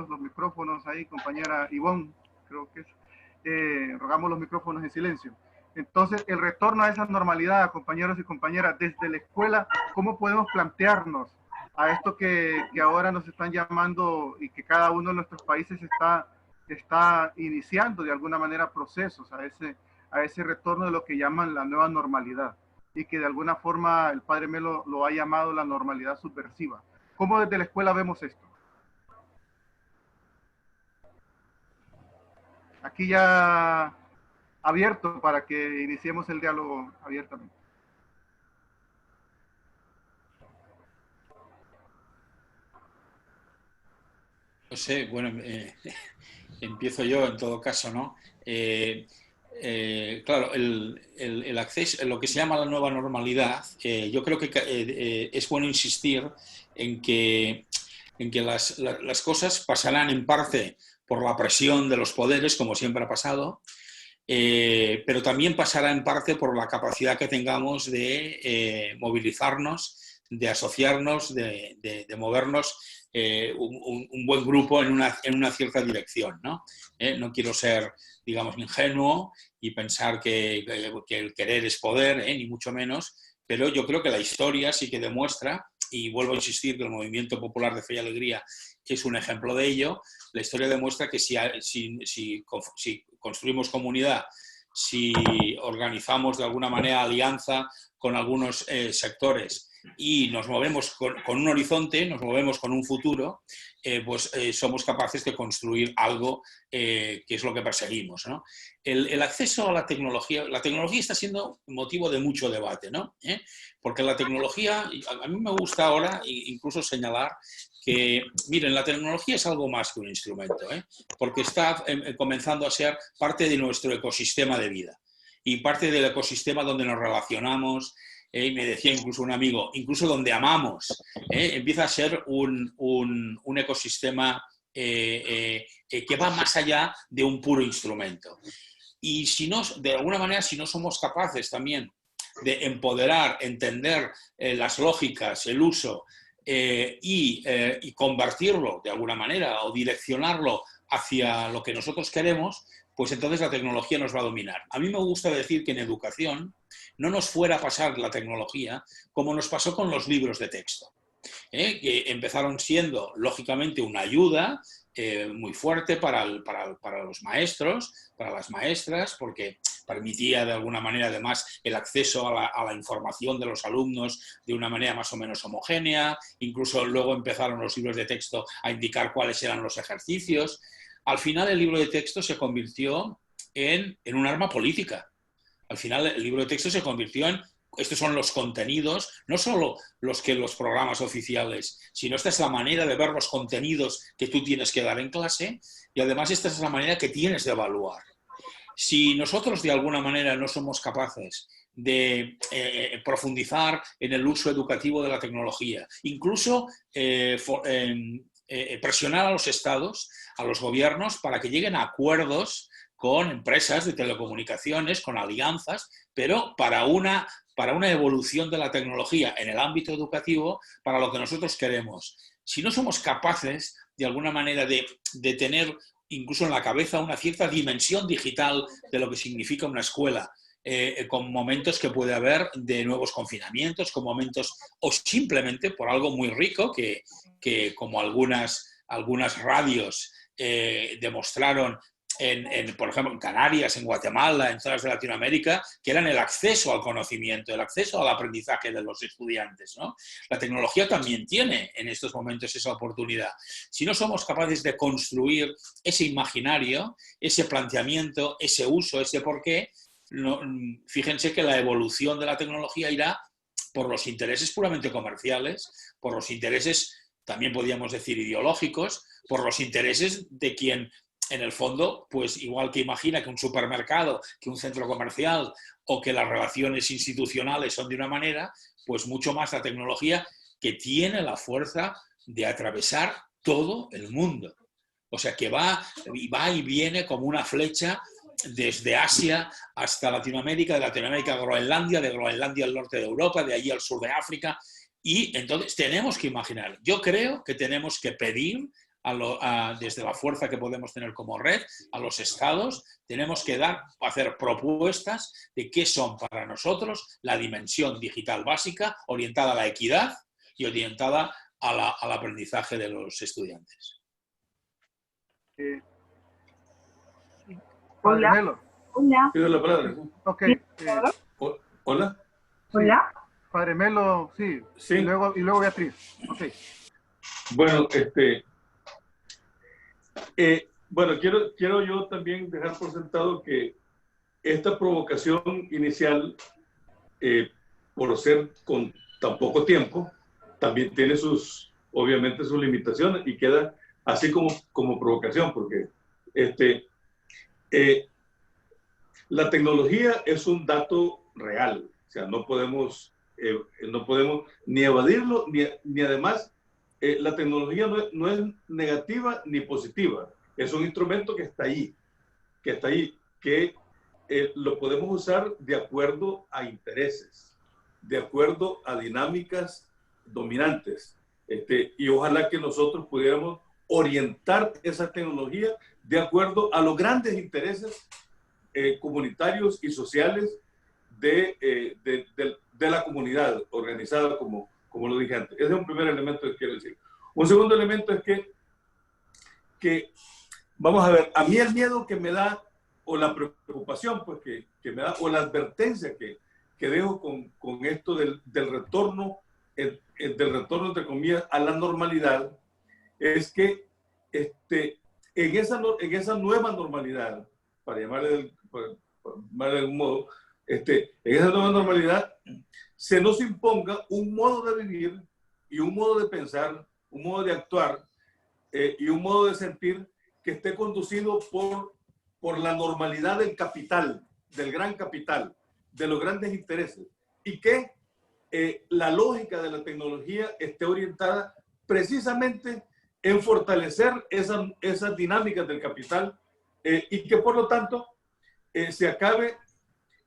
los micrófonos ahí, compañera Ivonne, creo que es. Rogamos los micrófonos en silencio. Entonces, el retorno a esa normalidad, compañeros y compañeras, desde la escuela, ¿cómo podemos plantearnos a esto que ahora nos están llamando y que cada uno de nuestros países está iniciando de alguna manera procesos a ese retorno de lo que llaman la nueva normalidad, y que de alguna forma el padre Melo lo ha llamado la normalidad subversiva? ¿Cómo desde la escuela vemos esto? Aquí ya abierto para que iniciemos el diálogo abiertamente. No sé, bueno, empiezo yo en todo caso, ¿no? Claro, el acceso, lo que se llama la nueva normalidad, yo creo que es bueno insistir en que las cosas pasarán en parte por la presión de los poderes, como siempre ha pasado, pero también pasará en parte por la capacidad que tengamos de movilizarnos, de asociarnos, de movernos un buen grupo en una cierta dirección, ¿no? No quiero ser, digamos, ingenuo y pensar que el querer es poder, ni mucho menos, pero yo creo que la historia sí que demuestra, y vuelvo a insistir que el Movimiento Popular de Fe y Alegría es un ejemplo de ello. La historia demuestra que si construimos comunidad, si organizamos de alguna manera alianza con algunos sectores y nos movemos con un horizonte, nos movemos con un futuro, somos capaces de construir algo que es lo que perseguimos, ¿no? El acceso a la tecnología está siendo motivo de mucho debate, ¿no? Porque la tecnología, a mí me gusta ahora incluso señalar que, miren, la tecnología es algo más que un instrumento, porque está comenzando a ser parte de nuestro ecosistema de vida y parte del ecosistema donde nos relacionamos. Y me decía incluso un amigo, incluso donde amamos, empieza a ser un ecosistema que va más allá de un puro instrumento. Y si no, de alguna manera, si no somos capaces también de empoderar, entender las lógicas, el uso y convertirlo de alguna manera o direccionarlo hacia lo que nosotros queremos, pues entonces la tecnología nos va a dominar. A mí me gusta decir que en educación no nos fuera a pasar la tecnología como nos pasó con los libros de texto, que empezaron siendo, lógicamente, una ayuda muy fuerte para los maestros, para las maestras, porque permitía de alguna manera además el acceso a la información de los alumnos de una manera más o menos homogénea. Incluso luego empezaron los libros de texto a indicar cuáles eran los ejercicios. Al final el libro de texto se convirtió en un arma política. Al final el libro de texto se convirtió en: estos son los contenidos, no solo los programas oficiales, sino esta es la manera de ver los contenidos que tú tienes que dar en clase, y además esta es la manera que tienes de evaluar. Si nosotros de alguna manera no somos capaces de profundizar en el uso educativo de la tecnología, incluso presionar a los estados, a los gobiernos, para que lleguen a acuerdos con empresas de telecomunicaciones, con alianzas, pero para una evolución de la tecnología en el ámbito educativo, para lo que nosotros queremos. Si no somos capaces, de alguna manera, de tener incluso en la cabeza una cierta dimensión digital de lo que significa una escuela, con momentos que puede haber de nuevos confinamientos, con momentos, o simplemente por algo muy rico que como algunas radios demostraron, por ejemplo, en Canarias, en Guatemala, en zonas de Latinoamérica, que eran el acceso al conocimiento, el acceso al aprendizaje de los estudiantes, ¿no? La tecnología también tiene en estos momentos esa oportunidad. Si no somos capaces de construir ese imaginario, ese planteamiento, ese uso, ese porqué, fíjense que la evolución de la tecnología irá por los intereses puramente comerciales, por los intereses, también podríamos decir, ideológicos, por los intereses de quien, en el fondo, pues igual que imagina que un supermercado, que un centro comercial o que las relaciones institucionales son de una manera, pues mucho más la tecnología, que tiene la fuerza de atravesar todo el mundo. O sea, que va y viene como una flecha desde Asia hasta Latinoamérica, de Latinoamérica a Groenlandia, de Groenlandia al norte de Europa, de allí al sur de África. Y entonces tenemos que imaginar. Yo creo que tenemos que pedir desde la fuerza que podemos tener como red, a los estados, tenemos que hacer propuestas de qué son para nosotros la dimensión digital básica, orientada a la equidad y orientada al aprendizaje de los estudiantes. Padre Melo. Hola. Pido la palabra. Ok. Hola. Hola. Padre Melo, sí. Sí. Y luego Beatriz. Ok. Bueno, bueno, quiero yo también dejar por sentado que esta provocación inicial, por ser con tan poco tiempo, también tiene obviamente sus limitaciones y queda así como provocación, porque la tecnología es un dato real, o sea, no podemos ni evadirlo, ni además, la tecnología no es negativa ni positiva, es un instrumento que está ahí, que lo podemos usar de acuerdo a intereses, de acuerdo a dinámicas dominantes, y ojalá que nosotros pudiéramos orientar esa tecnología de acuerdo a los grandes intereses comunitarios y sociales de la comunidad organizada, como lo dije antes. Ese es un primer elemento que quiero decir. Un segundo elemento es que vamos a ver, a mí el miedo que me da, o la preocupación pues, que me da, o la advertencia que dejo con esto del retorno, entre comillas, a la normalidad, es que en esa nueva normalidad, para llamarle de algún modo, en esa nueva normalidad se nos imponga un modo de vivir y un modo de pensar, un modo de actuar y un modo de sentir que esté conducido por la normalidad del capital, del gran capital, de los grandes intereses, y que la lógica de la tecnología esté orientada precisamente en fortalecer esas dinámicas del capital y que por lo tanto se acabe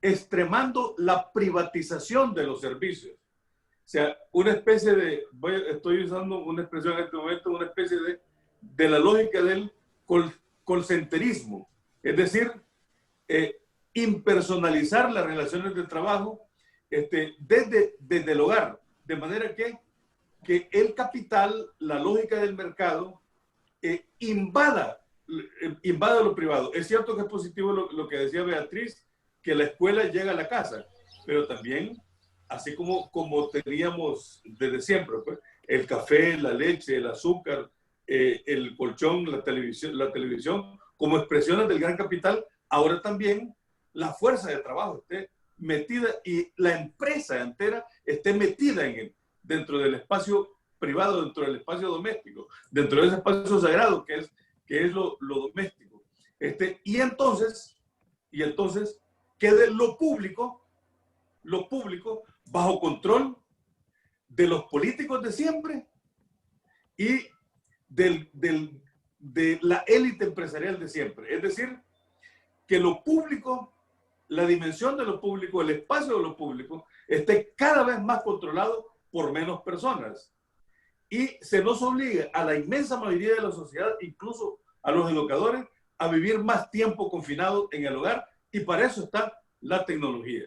extremando la privatización de los servicios. O sea, una especie de, estoy usando una expresión en este momento, una especie de la lógica del call-centerismo. Es decir, impersonalizar las relaciones de trabajo desde el hogar, de manera que el capital, la lógica del mercado, invada lo privado. Es cierto que es positivo lo que decía Beatriz, que la escuela llega a la casa, pero también, así como teníamos desde siempre, pues, el café, la leche, el azúcar, el colchón, la televisión, como expresiones del gran capital, ahora también la fuerza de trabajo esté metida y la empresa entera esté metida dentro del espacio privado, dentro del espacio doméstico, dentro de ese espacio sagrado que es lo doméstico. Y entonces quede lo público bajo control de los políticos de siempre y de la élite empresarial de siempre. Es decir, que lo público, la dimensión de lo público, el espacio de lo público, esté cada vez más controlado por menos personas. Y se nos obliga a la inmensa mayoría de la sociedad, incluso a los educadores, a vivir más tiempo confinados en el hogar, y para eso está la tecnología.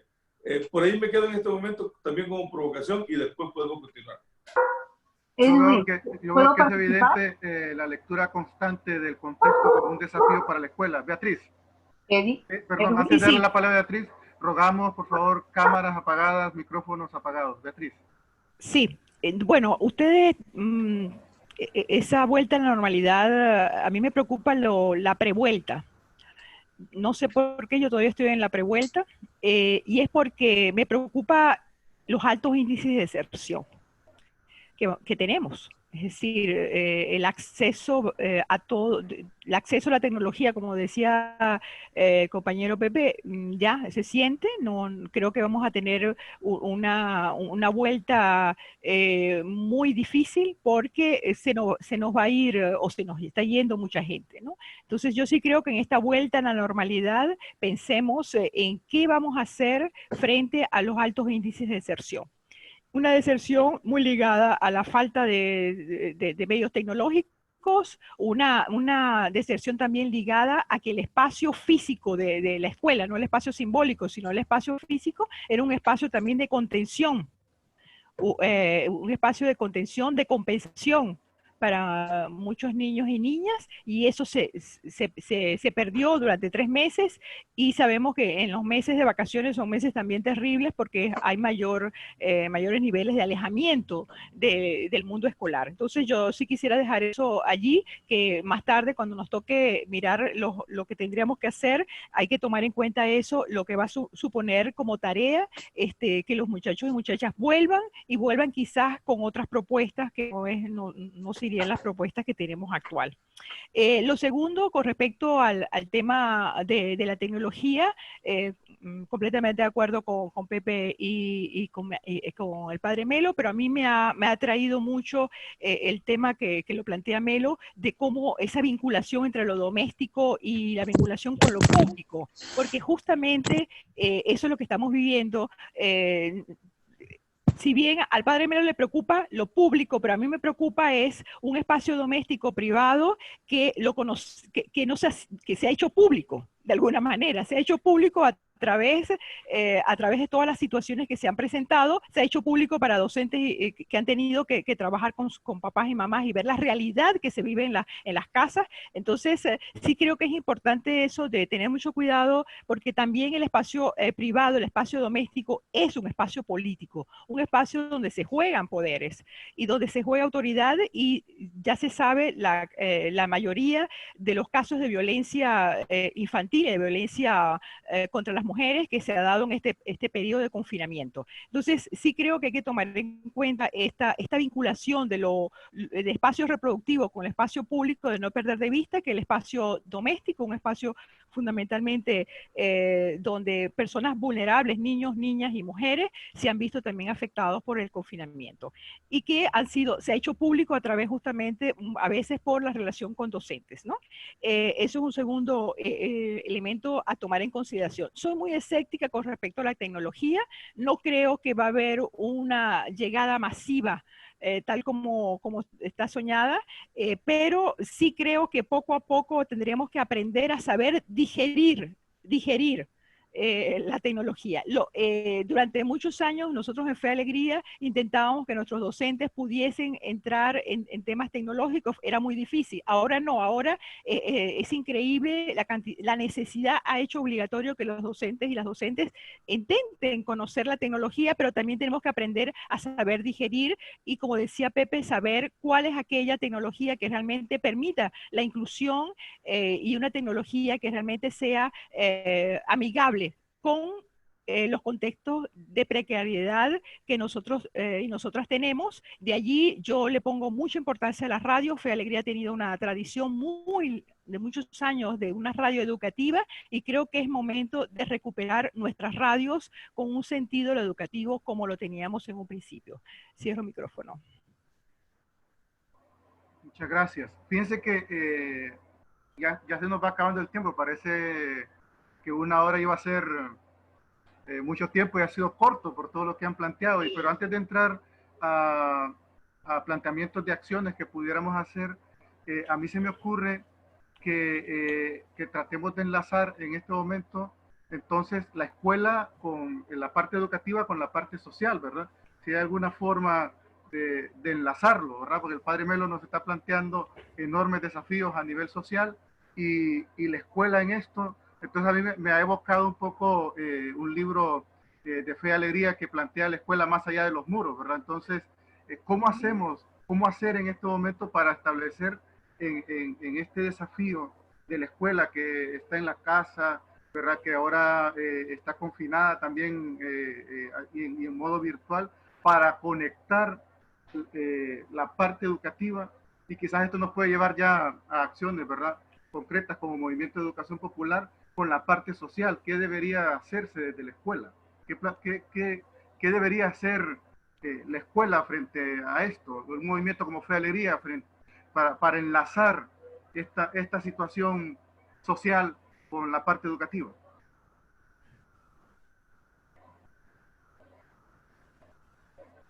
Por ahí me quedo en este momento también como provocación y después podemos continuar. Yo veo que es evidente la lectura constante del contexto como un desafío para la escuela. Beatriz. Perdón, antes de darle la palabra a Beatriz, rogamos, por favor, cámaras apagadas, micrófonos apagados. Beatriz. Sí, bueno, ustedes, esa vuelta a la normalidad, a mí me preocupa la prevuelta. No sé por qué yo todavía estoy en la prevuelta, y es porque me preocupa los altos índices de deserción que tenemos. Es decir, el acceso a todo, el acceso a la tecnología, como decía compañero Pepe, ya se siente. No creo que vamos a tener una vuelta muy difícil porque se nos va a ir o se nos está yendo mucha gente, ¿no? Entonces yo sí creo que en esta vuelta a la normalidad pensemos en qué vamos a hacer frente a los altos índices de deserción. Una deserción muy ligada a la falta de medios tecnológicos, una deserción también ligada a que el espacio físico de la escuela, no el espacio simbólico, sino el espacio físico, era un espacio también de contención, un espacio de contención, de compensación para muchos niños y niñas, y eso se perdió durante 3 meses, y sabemos que en los meses de vacaciones son meses también terribles porque hay mayores niveles de alejamiento del mundo escolar. Entonces yo sí quisiera dejar eso allí, que más tarde cuando nos toque mirar lo que tendríamos que hacer, hay que tomar en cuenta eso, lo que va a suponer como tarea que los muchachos y muchachas vuelvan quizás con otras propuestas que no serían las propuestas que tenemos actual. Lo segundo, con respecto al tema de la tecnología, completamente de acuerdo con Pepe y con el padre Melo, pero a mí me ha atraído mucho el tema que lo plantea Melo, de cómo esa vinculación entre lo doméstico y la vinculación con lo público, porque justamente eso es lo que estamos viviendo. Si bien al padre Melo le preocupa lo público, pero a mí me preocupa es un espacio doméstico privado que se ha hecho público de alguna manera, se ha hecho público a través de todas las situaciones que se han presentado, se ha hecho público para docentes que han tenido que trabajar con papás y mamás y ver la realidad que se vive en las casas. Entonces, sí creo que es importante eso de tener mucho cuidado, porque también el espacio privado, el espacio doméstico, es un espacio político, un espacio donde se juegan poderes y donde se juega autoridad, y ya se sabe la mayoría de los casos de violencia infantil, de violencia contra las las mujeres que se ha dado en este periodo de confinamiento. Entonces, sí creo que hay que tomar en cuenta esta vinculación de espacio reproductivo con el espacio público, de no perder de vista que el espacio doméstico, un espacio fundamentalmente donde personas vulnerables, niños, niñas y mujeres, se han visto también afectados por el confinamiento y que se ha hecho público a través justamente, a veces por la relación con docentes, ¿no? Eso es un segundo elemento a tomar en consideración. Soy muy escéptica con respecto a la tecnología, no creo que va a haber una llegada masiva tal como está soñada, pero sí creo que poco a poco tendremos que aprender a saber digerir la tecnología. Durante muchos años nosotros en Fe Alegría intentábamos que nuestros docentes pudiesen entrar en temas tecnológicos, era muy difícil. Ahora no, ahora es increíble, la necesidad ha hecho obligatorio que los docentes y las docentes intenten conocer la tecnología, pero también tenemos que aprender a saber digerir y, como decía Pepe, saber cuál es aquella tecnología que realmente permita la inclusión y una tecnología que realmente sea amigable con los contextos de precariedad que nosotros y nosotras tenemos. De allí yo le pongo mucha importancia a las radios. Fe Alegría ha tenido una tradición de muchos años de una radio educativa y creo que es momento de recuperar nuestras radios con un sentido educativo como lo teníamos en un principio. Cierro el micrófono. Muchas gracias. Fíjense que ya se nos va acabando el tiempo. Parece que una hora iba a ser mucho tiempo y ha sido corto por todo lo que han planteado. Pero antes de entrar a planteamientos de acciones que pudiéramos hacer, a mí se me ocurre que tratemos de enlazar en este momento entonces la escuela con la parte educativa con la parte social, ¿verdad? Si hay alguna forma de enlazarlo, ¿verdad? Porque el padre Melo nos está planteando enormes desafíos a nivel social y la escuela en esto. Entonces a mí me ha evocado un poco un libro de Fe y Alegría que plantea la escuela más allá de los muros, ¿verdad? Entonces, ¿cómo hacer en este momento para establecer en este desafío de la escuela que está en la casa, ¿verdad? Que ahora está confinada también y en modo virtual, para conectar la parte educativa, y quizás esto nos puede llevar ya a acciones, ¿verdad?, concretas como Movimiento de Educación Popular, con la parte social. ¿Qué debería hacerse desde la escuela? ¿Qué debería hacer la escuela frente a esto? Un movimiento como Fe y Alegría para enlazar esta situación social con la parte educativa.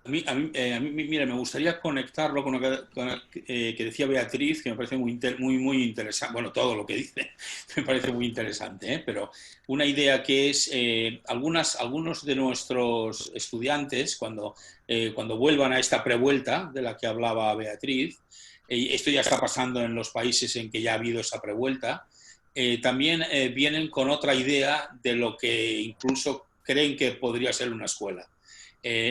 A mí, mira, me gustaría conectarlo con lo que decía Beatriz, que me parece muy interesante. Bueno, todo lo que dice me parece muy interesante, pero una idea que es algunos de nuestros estudiantes, cuando vuelvan a esta prevuelta de la que hablaba Beatriz, esto ya está pasando en los países en que ya ha habido esa prevuelta, también vienen con otra idea de lo que incluso creen que podría ser una escuela.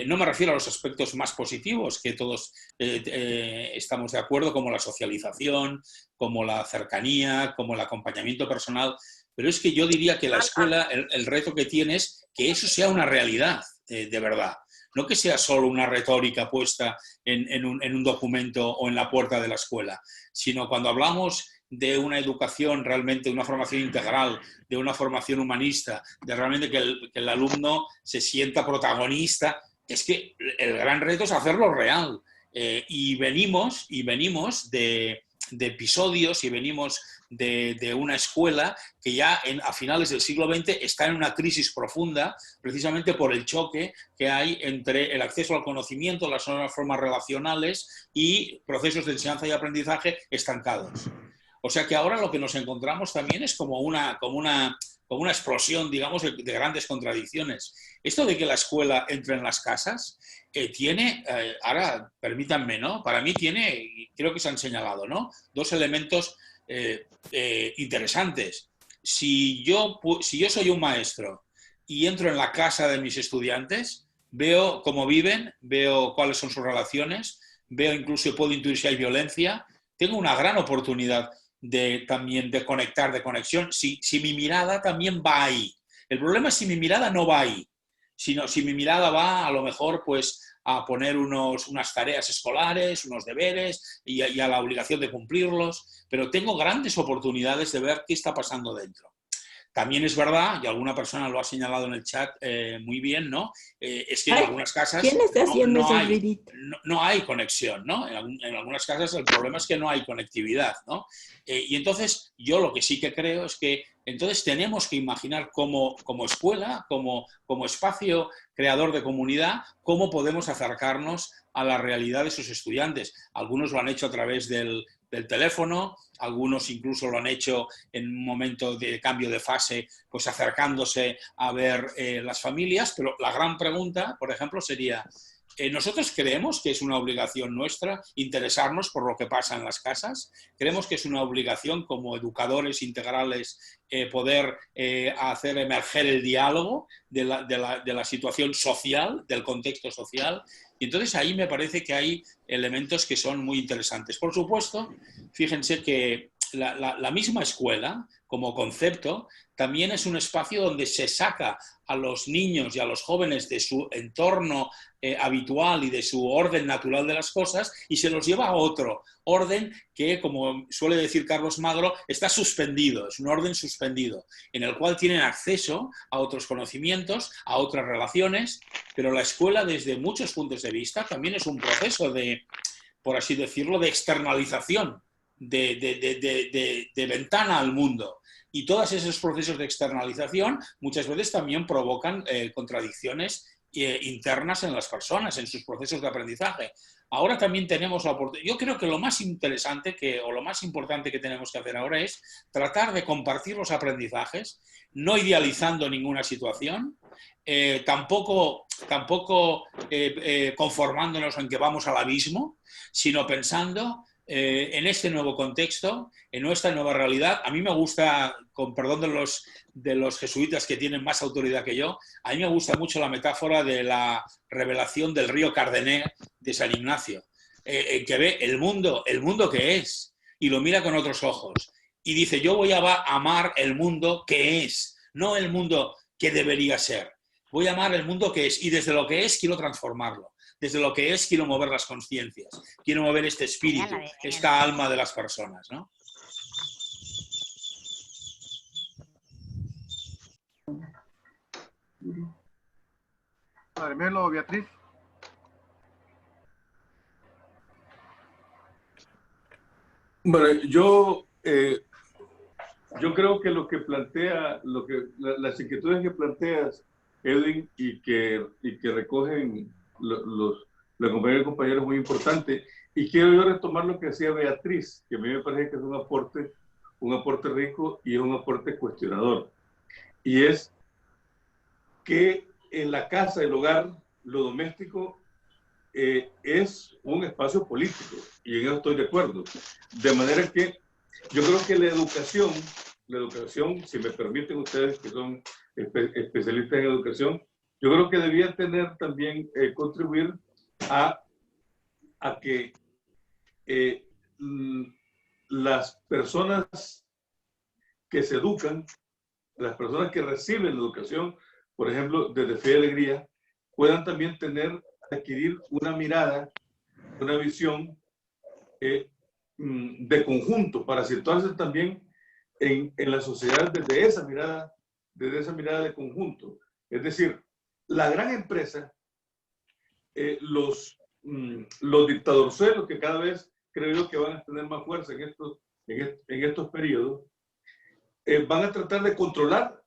No me refiero a los aspectos más positivos, que todos estamos de acuerdo, como la socialización, como la cercanía, como el acompañamiento personal, pero es que yo diría que la escuela, el reto que tiene es que eso sea una realidad de verdad, no que sea solo una retórica puesta en un documento o en la puerta de la escuela, sino cuando hablamos de una educación realmente, de una formación integral, de una formación humanista, de realmente que el alumno se sienta protagonista, es que el gran reto es hacerlo real. Y venimos de episodios y venimos de una escuela que ya a finales del siglo XX está en una crisis profunda, precisamente por el choque que hay entre el acceso al conocimiento, las nuevas formas relacionales y procesos de enseñanza y aprendizaje estancados. O sea que ahora lo que nos encontramos también es como una explosión, digamos, de grandes contradicciones. Esto de que la escuela entre en las casas tiene, ahora permítanme, ¿no? Para mí tiene, creo que se han señalado, ¿no?, dos elementos interesantes. Si yo soy un maestro y entro en la casa de mis estudiantes, veo cómo viven, veo cuáles son sus relaciones, veo incluso, puedo intuir si hay violencia, tengo una gran oportunidad también de conectar, de conexión, si mi mirada también va ahí. El problema es si mi mirada no va ahí, sino si mi mirada va a lo mejor pues a poner unas tareas escolares, unos deberes y a la obligación de cumplirlos, pero tengo grandes oportunidades de ver qué está pasando dentro. También es verdad, y alguna persona lo ha señalado en el chat muy bien, ¿no? Es que en algunas casas ¿Quién está haciendo esos ruiditos? no hay conexión, ¿no? En algunas casas el problema es que no hay conectividad, ¿no? Y entonces yo lo que sí que creo es que entonces tenemos que imaginar como escuela, como espacio creador de comunidad, cómo podemos acercarnos a la realidad de sus estudiantes. Algunos lo han hecho a través del teléfono, algunos incluso lo han hecho en un momento de cambio de fase, pues acercándose a ver las familias, pero la gran pregunta, por ejemplo, sería, ¿nosotros creemos que es una obligación nuestra interesarnos por lo que pasa en las casas? ¿Creemos que es una obligación como educadores integrales poder hacer emerger el diálogo de la situación social, del contexto social? Y entonces ahí me parece que hay elementos que son muy interesantes. Por supuesto, fíjense que la misma escuela, como concepto, también es un espacio donde se saca a los niños y a los jóvenes de su entorno habitual y de su orden natural de las cosas y se los lleva a otro orden que, como suele decir Carlos Magro, está suspendido, es un orden suspendido, en el cual tienen acceso a otros conocimientos, a otras relaciones, pero la escuela, desde muchos puntos de vista, también es un proceso de, por así decirlo, de externalización, de ventana al mundo. Y todos esos procesos de externalización muchas veces también provocan contradicciones internas en las personas, en sus procesos de aprendizaje. Ahora también tenemos la oportunidad. Yo creo que lo más interesante o lo más importante que tenemos que hacer ahora es tratar de compartir los aprendizajes, no idealizando ninguna situación, tampoco conformándonos en que vamos al abismo, sino pensando en este nuevo contexto, en nuestra nueva realidad. A mí me gusta, con perdón de los jesuitas que tienen más autoridad que yo, a mí me gusta mucho la metáfora de la revelación del río Cardener de San Ignacio, que ve el mundo que es y lo mira con otros ojos y dice: yo voy a amar el mundo que es, no el mundo que debería ser. Voy a amar el mundo que es y desde lo que es quiero transformarlo. Desde lo que es quiero mover las conciencias, quiero mover este espíritu, esta alma de las personas, ¿no? Padre Melo, Beatriz. Bueno, yo creo que lo que plantea, las inquietudes que planteas, Edwin, y que recogen los compañeros es muy importante. Y quiero yo retomar lo que decía Beatriz, que a mí me parece que es un aporte rico y es un aporte cuestionador. Y es que en la casa, el hogar, lo doméstico es un espacio político, y en eso estoy de acuerdo. De manera que yo creo que la educación, si me permiten ustedes que son especialistas en educación, yo creo que debía tener también, contribuir a que las personas que se educan, las personas que reciben la educación, por ejemplo, desde Fe y Alegría, puedan también adquirir una mirada, una visión de conjunto para situarse también en la sociedad desde esa mirada de conjunto. Es decir, la gran empresa, los dictadorzuelos que cada vez creo yo que van a tener más fuerza en estos periodos, van a tratar de controlar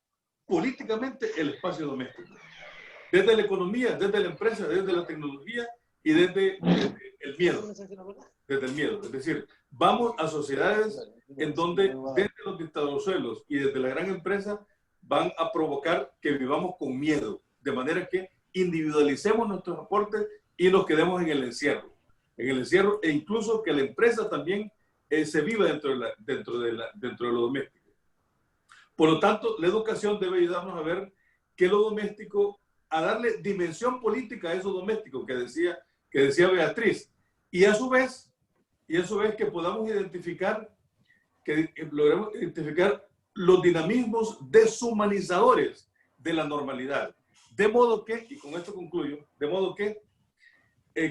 políticamente el espacio doméstico. Desde la economía, desde la empresa, desde la tecnología y desde el miedo. Desde el miedo. Es decir, vamos a sociedades en donde desde los dictadorzuelos y desde la gran empresa van a provocar que vivamos con miedo, de manera que individualicemos nuestros aportes y nos quedemos en el encierro, e incluso que la empresa también se viva dentro de lo doméstico. Por lo tanto, la educación debe ayudarnos a ver que lo doméstico, a darle dimensión política a eso doméstico que decía Beatriz, y a su vez que podamos logremos identificar los dinamismos deshumanizadores de la normalidad. De modo que, y con esto concluyo, de modo que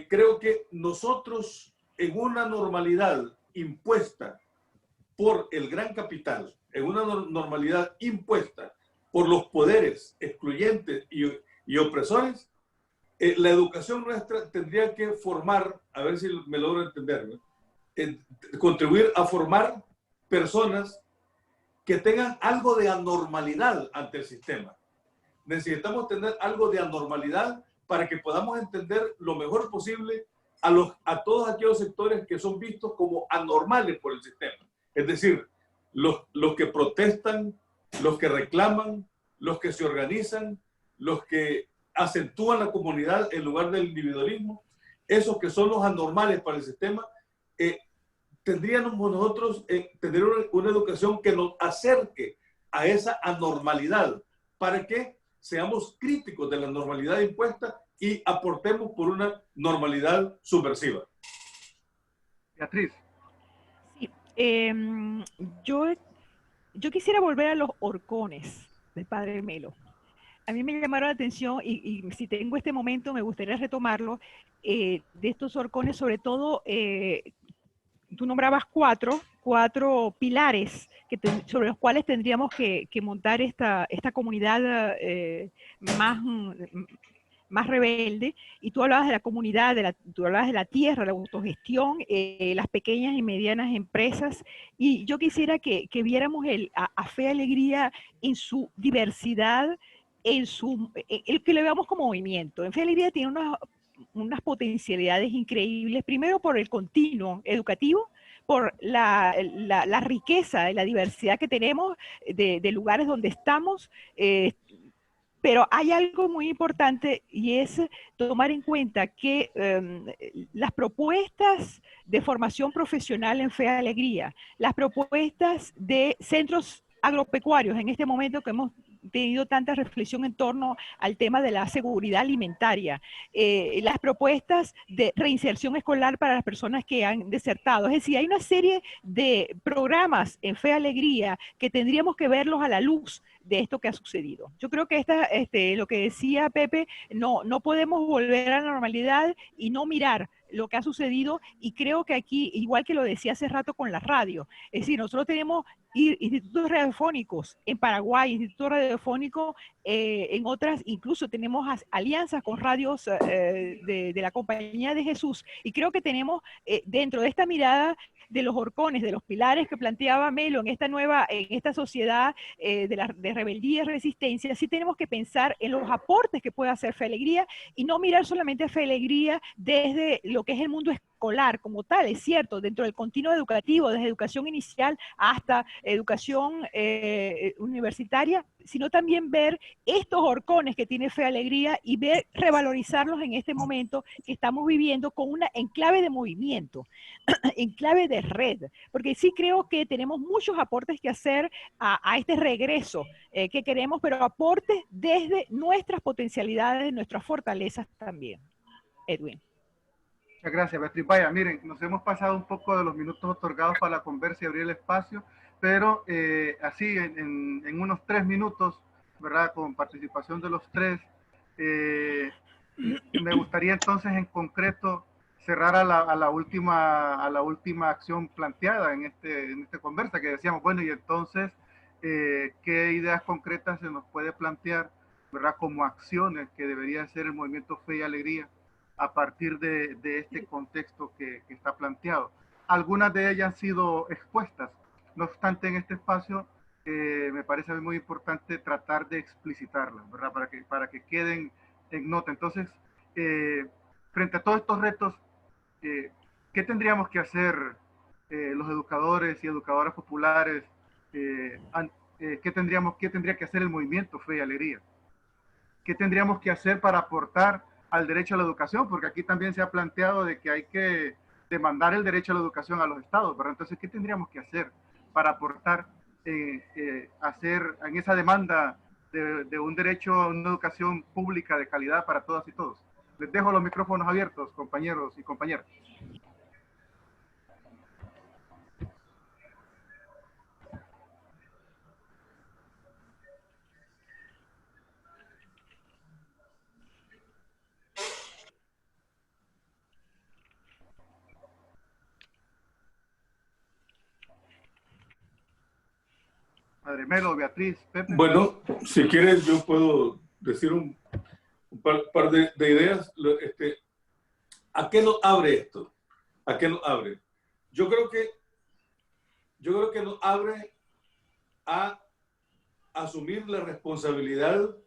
creo que nosotros en una normalidad impuesta por el gran capital, en una normalidad impuesta por los poderes excluyentes y opresores, la educación nuestra tendría que formar, a ver si me logro entender, ¿no? Contribuir a formar personas que tengan algo de anormalidad ante el sistema. Necesitamos tener algo de anormalidad para que podamos entender lo mejor posible a todos aquellos sectores que son vistos como anormales por el sistema. Es decir, los que protestan, los que reclaman, los que se organizan, los que acentúan la comunidad en lugar del individualismo, esos que son los anormales para el sistema, tendríamos nosotros tener una educación que nos acerque a esa anormalidad para que seamos críticos de la normalidad impuesta y aportemos por una normalidad subversiva. Beatriz. Sí, yo quisiera volver a los horcones del padre Melo. A mí me llamaron la atención y si tengo este momento me gustaría retomarlo, de estos horcones, sobre todo, tú nombrabas cuatro pilares sobre los cuales tendríamos que montar esta comunidad más rebelde, y tú hablabas de la comunidad, tú hablabas de la tierra, la autogestión, las pequeñas y medianas empresas, y yo quisiera que viéramos a Fe y Alegría en su diversidad, el que le veamos como movimiento. En Fe y Alegría tiene unas potencialidades increíbles, primero por el continuo educativo, por la riqueza y la diversidad que tenemos de lugares donde estamos, pero hay algo muy importante y es tomar en cuenta que las propuestas de formación profesional en Fe y Alegría, las propuestas de centros agropecuarios en este momento que hemos tenido tanta reflexión en torno al tema de la seguridad alimentaria, las propuestas de reinserción escolar para las personas que han desertado. Es decir, hay una serie de programas en Fe y Alegría que tendríamos que verlos a la luz de esto que ha sucedido. Yo creo que lo que decía Pepe, no podemos volver a la normalidad y no mirar lo que ha sucedido, y creo que aquí, igual que lo decía hace rato con la radio, es decir, nosotros tenemos institutos radiofónicos en Paraguay, institutos radiofónicos en otras, incluso tenemos alianzas con radios de la Compañía de Jesús, y creo que tenemos dentro de esta mirada de los horcones, de los pilares que planteaba Melo en esta sociedad de rebeldía y resistencia, sí tenemos que pensar en los aportes que puede hacer Fe y Alegría y no mirar solamente a Fe y Alegría desde lo que es el mundo escolar como tal, es cierto, dentro del continuo educativo, desde educación inicial hasta educación universitaria, sino también ver estos horcones que tiene Fe y Alegría y revalorizarlos en este momento que estamos viviendo con una enclave de movimiento, en clave de red, porque sí creo que tenemos muchos aportes que hacer a este regreso que queremos, pero aportes desde nuestras potencialidades, nuestras fortalezas también. Edwin. Muchas gracias, Beatriz. Vaya, miren, nos hemos pasado un poco de los minutos otorgados para la conversa y abrir el espacio, pero así en unos 3 minutos, ¿verdad? Con participación de los tres, me gustaría entonces en concreto cerrar a la última acción planteada en esta conversa, que decíamos, bueno, y entonces, ¿qué ideas concretas se nos puede plantear, ¿verdad? Como acciones que debería ser el movimiento Fe y Alegría a partir de este contexto que está planteado. Algunas de ellas han sido expuestas, no obstante en este espacio me parece muy importante tratar de explicitarlas, ¿verdad? Para que queden en nota. Entonces, frente a todos estos retos, ¿qué tendríamos que hacer los educadores y educadoras populares? ¿Qué tendría que hacer el movimiento Fe y Alegría? ¿Qué tendríamos que hacer para aportar al derecho a la educación? Porque aquí también se ha planteado de que hay que demandar el derecho a la educación a los estados, ¿verdad? Entonces, ¿qué tendríamos que hacer para aportar hacer en esa demanda de un derecho a una educación pública de calidad para todas y todos? Les dejo los micrófonos abiertos, compañeros y compañeras. Padre Melo, Beatriz, Pepe. Bueno, si quieres yo puedo decir un par de ideas. ¿A qué nos abre esto? ¿A qué nos abre? Yo creo que nos abre a asumir la responsabilidad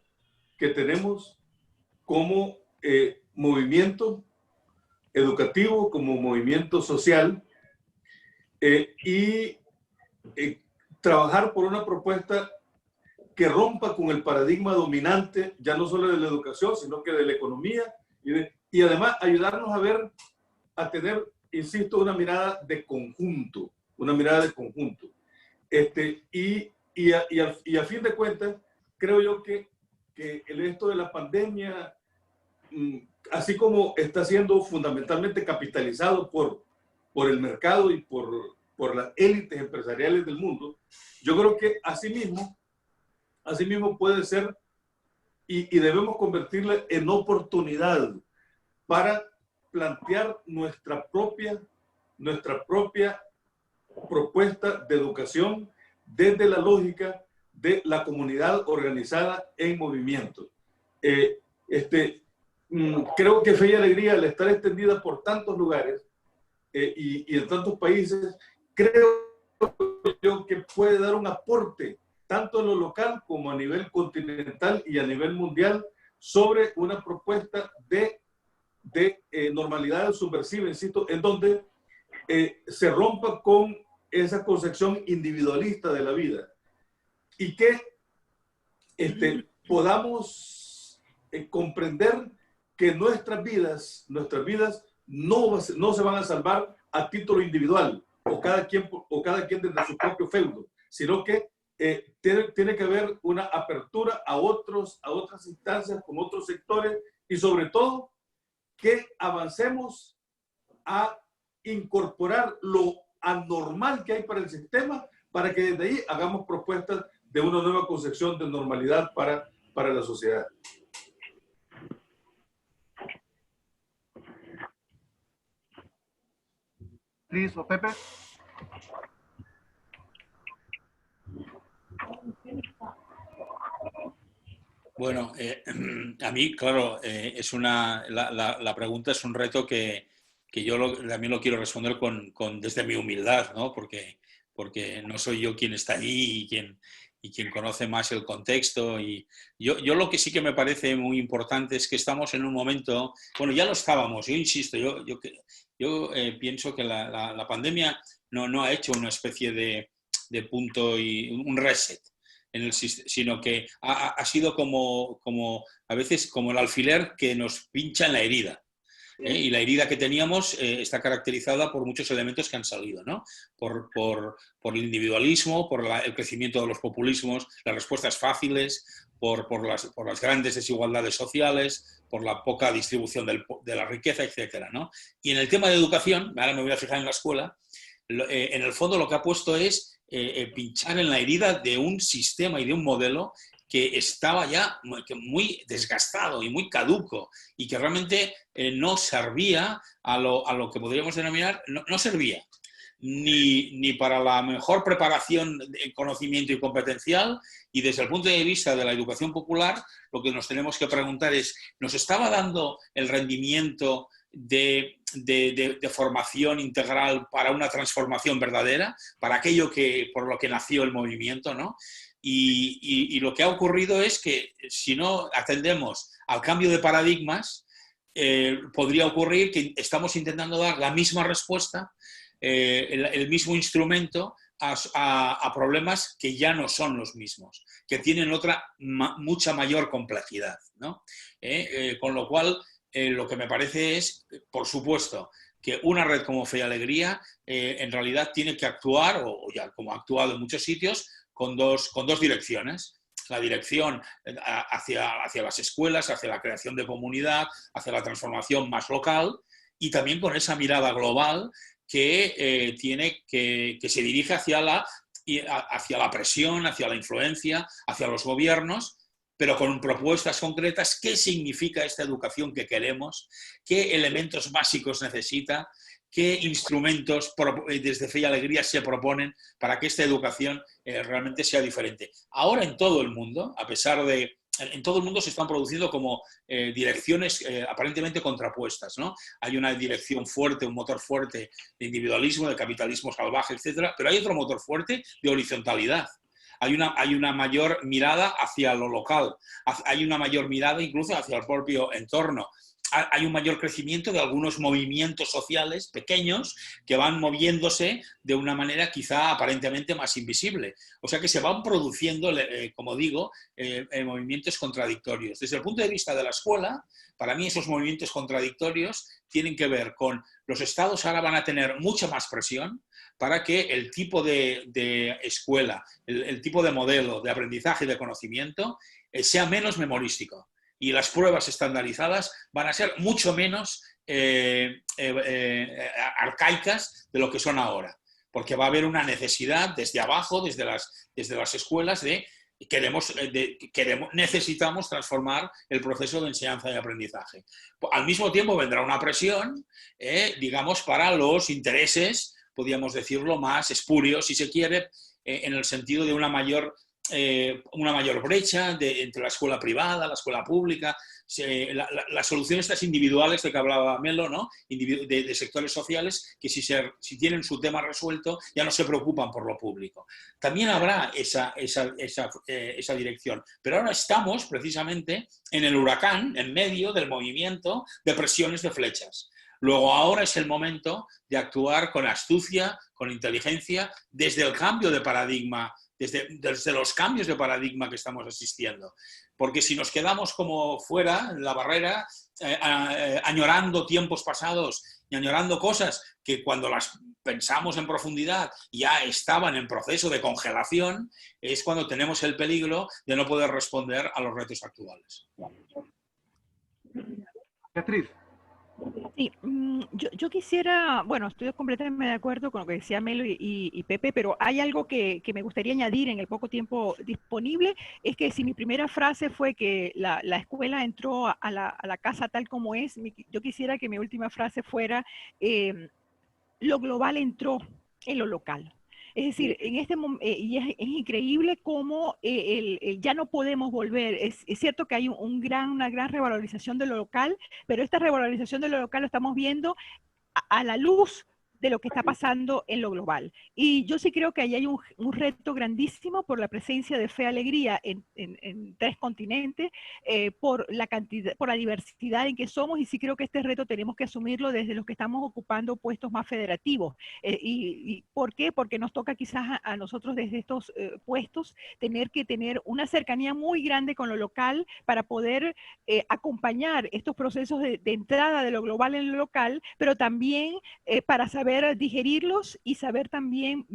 que tenemos como movimiento educativo, como movimiento social, y trabajar por una propuesta que rompa con el paradigma dominante, ya no solo de la educación, sino que de la economía, y además ayudarnos a tener, insisto, una mirada de conjunto, y a fin de cuentas, creo yo que esto de la pandemia, así como está siendo fundamentalmente capitalizado por el mercado y por las élites empresariales del mundo, yo creo que asimismo puede ser y debemos convertirla en oportunidad para plantear nuestra propia propuesta de educación desde la lógica de la comunidad organizada en movimiento. Creo que Fe y Alegría, al estar extendida por tantos lugares y en tantos países, creo yo que puede dar un aporte tanto en lo local como a nivel continental y a nivel mundial sobre una propuesta de normalidad subversiva, insisto, en donde se rompa con esa concepción individualista de la vida y que podamos comprender que nuestras vidas no se van a salvar a título individual o cada quien desde su propio feudo, sino que tiene que haber una apertura a otras instancias con otros sectores y sobre todo que avancemos a incorporar lo anormal que hay para el sistema para que desde ahí hagamos propuestas de una nueva concepción de normalidad para la sociedad. Liz o Pepe. Bueno, a mí, claro, la pregunta es un reto que yo también lo quiero responder desde mi humildad, ¿no? Porque no soy yo quien está allí y quien conoce más el contexto. Y yo lo que sí que me parece muy importante es que estamos en un momento, bueno, ya lo estábamos, yo insisto, yo pienso que la pandemia no ha hecho una especie de punto y un reset, sino que ha sido como a veces como el alfiler que nos pincha en la herida. Y la herida que teníamos está caracterizada por muchos elementos que han salido, ¿no? Por el individualismo, por el crecimiento de los populismos, las respuestas fáciles, por las grandes desigualdades sociales, por la poca distribución de la riqueza, etcétera, ¿no? Y en el tema de educación, ahora me voy a fijar en la escuela, en el fondo lo que ha puesto es pinchar en la herida de un sistema y de un modelo que estaba ya muy desgastado y muy caduco y que realmente no servía a lo que podríamos denominar, no servía ni para la mejor preparación de conocimiento y competencial, y desde el punto de vista de la educación popular lo que nos tenemos que preguntar es, ¿nos estaba dando el rendimiento de formación integral para una transformación verdadera, para aquello por lo que nació el movimiento, ¿no? Y lo que ha ocurrido es que si no atendemos al cambio de paradigmas, podría ocurrir que estamos intentando dar la misma respuesta, el mismo instrumento a problemas que ya no son los mismos, que tienen mucha mayor complejidad, ¿no? Con lo cual, lo que me parece es, por supuesto, que una red como Fe y Alegría en realidad tiene que actuar, o ya como ha actuado en muchos sitios, con dos direcciones. La dirección hacia las escuelas, hacia la creación de comunidad, hacia la transformación más local, y también con esa mirada global que se dirige hacia la presión, hacia la influencia, hacia los gobiernos, pero con propuestas concretas. ¿Qué significa esta educación que queremos? ¿Qué elementos básicos necesita? qué instrumentos desde Fe y Alegría se proponen para que esta educación realmente sea diferente. Ahora en todo el mundo, a pesar de... En todo el mundo se están produciendo como direcciones aparentemente contrapuestas, ¿no? Hay una dirección fuerte, un motor fuerte de individualismo, de capitalismo salvaje, etcétera, pero hay otro motor fuerte de horizontalidad. Hay una mayor mirada hacia lo local, hay una mayor mirada incluso hacia el propio entorno. Hay un mayor crecimiento de algunos movimientos sociales pequeños que van moviéndose de una manera quizá aparentemente más invisible. O sea que se van produciendo, como digo, movimientos contradictorios. Desde el punto de vista de la escuela, para mí esos movimientos contradictorios tienen que ver con los estados ahora van a tener mucha más presión para que el tipo de escuela, el tipo de modelo de aprendizaje y de conocimiento sea menos memorístico. Y las pruebas estandarizadas van a ser mucho menos arcaicas de lo que son ahora, porque va a haber una necesidad desde abajo, desde las escuelas, necesitamos transformar el proceso de enseñanza y aprendizaje. Al mismo tiempo vendrá una presión, digamos, para los intereses, podríamos decirlo, más espurios, si se quiere, en el sentido de una mayor brecha entre la escuela privada, la escuela pública, las soluciones estas individuales de que hablaba Melo, ¿no? De sectores sociales que si tienen su tema resuelto ya no se preocupan por lo público. También habrá esa dirección, pero ahora estamos precisamente en el huracán, en medio del movimiento de presiones de flechas. Luego ahora es el momento de actuar con astucia, con inteligencia, desde el cambio de paradigma, desde los cambios de paradigma que estamos asistiendo. Porque si nos quedamos como fuera, en la barrera, añorando tiempos pasados y añorando cosas que cuando las pensamos en profundidad ya estaban en proceso de congelación, es cuando tenemos el peligro de no poder responder a los retos actuales. Beatriz. Sí, yo quisiera, bueno, estoy completamente de acuerdo con lo que decía Melo y Pepe, pero hay algo que me gustaría añadir en el poco tiempo disponible, es que si mi primera frase fue que la escuela entró a la casa tal como es, yo quisiera que mi última frase fuera, lo global entró en lo local. Es decir, en este y es increíble cómo ya no podemos volver. Es cierto que hay una gran revalorización de lo local, pero esta revalorización de lo local lo estamos viendo a la luz de lo que está pasando en lo global. Y yo sí creo que ahí hay un reto grandísimo por la presencia de Fe y Alegría en 3 continentes, por la diversidad en que somos, y sí creo que este reto tenemos que asumirlo desde los que estamos ocupando puestos más federativos. ¿Y por qué? Porque nos toca quizás a nosotros desde estos puestos tener que tener una cercanía muy grande con lo local para poder acompañar estos procesos de entrada de lo global en lo local, pero también para saber digerirlos y saber también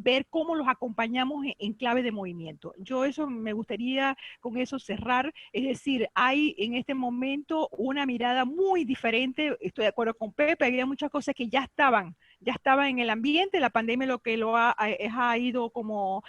ver cómo los acompañamos en clave de movimiento. Yo eso me gustaría con eso cerrar, es decir, hay en este momento una mirada muy diferente, estoy de acuerdo con Pepe, había muchas cosas que ya estaban en el ambiente, la pandemia lo que ha ido como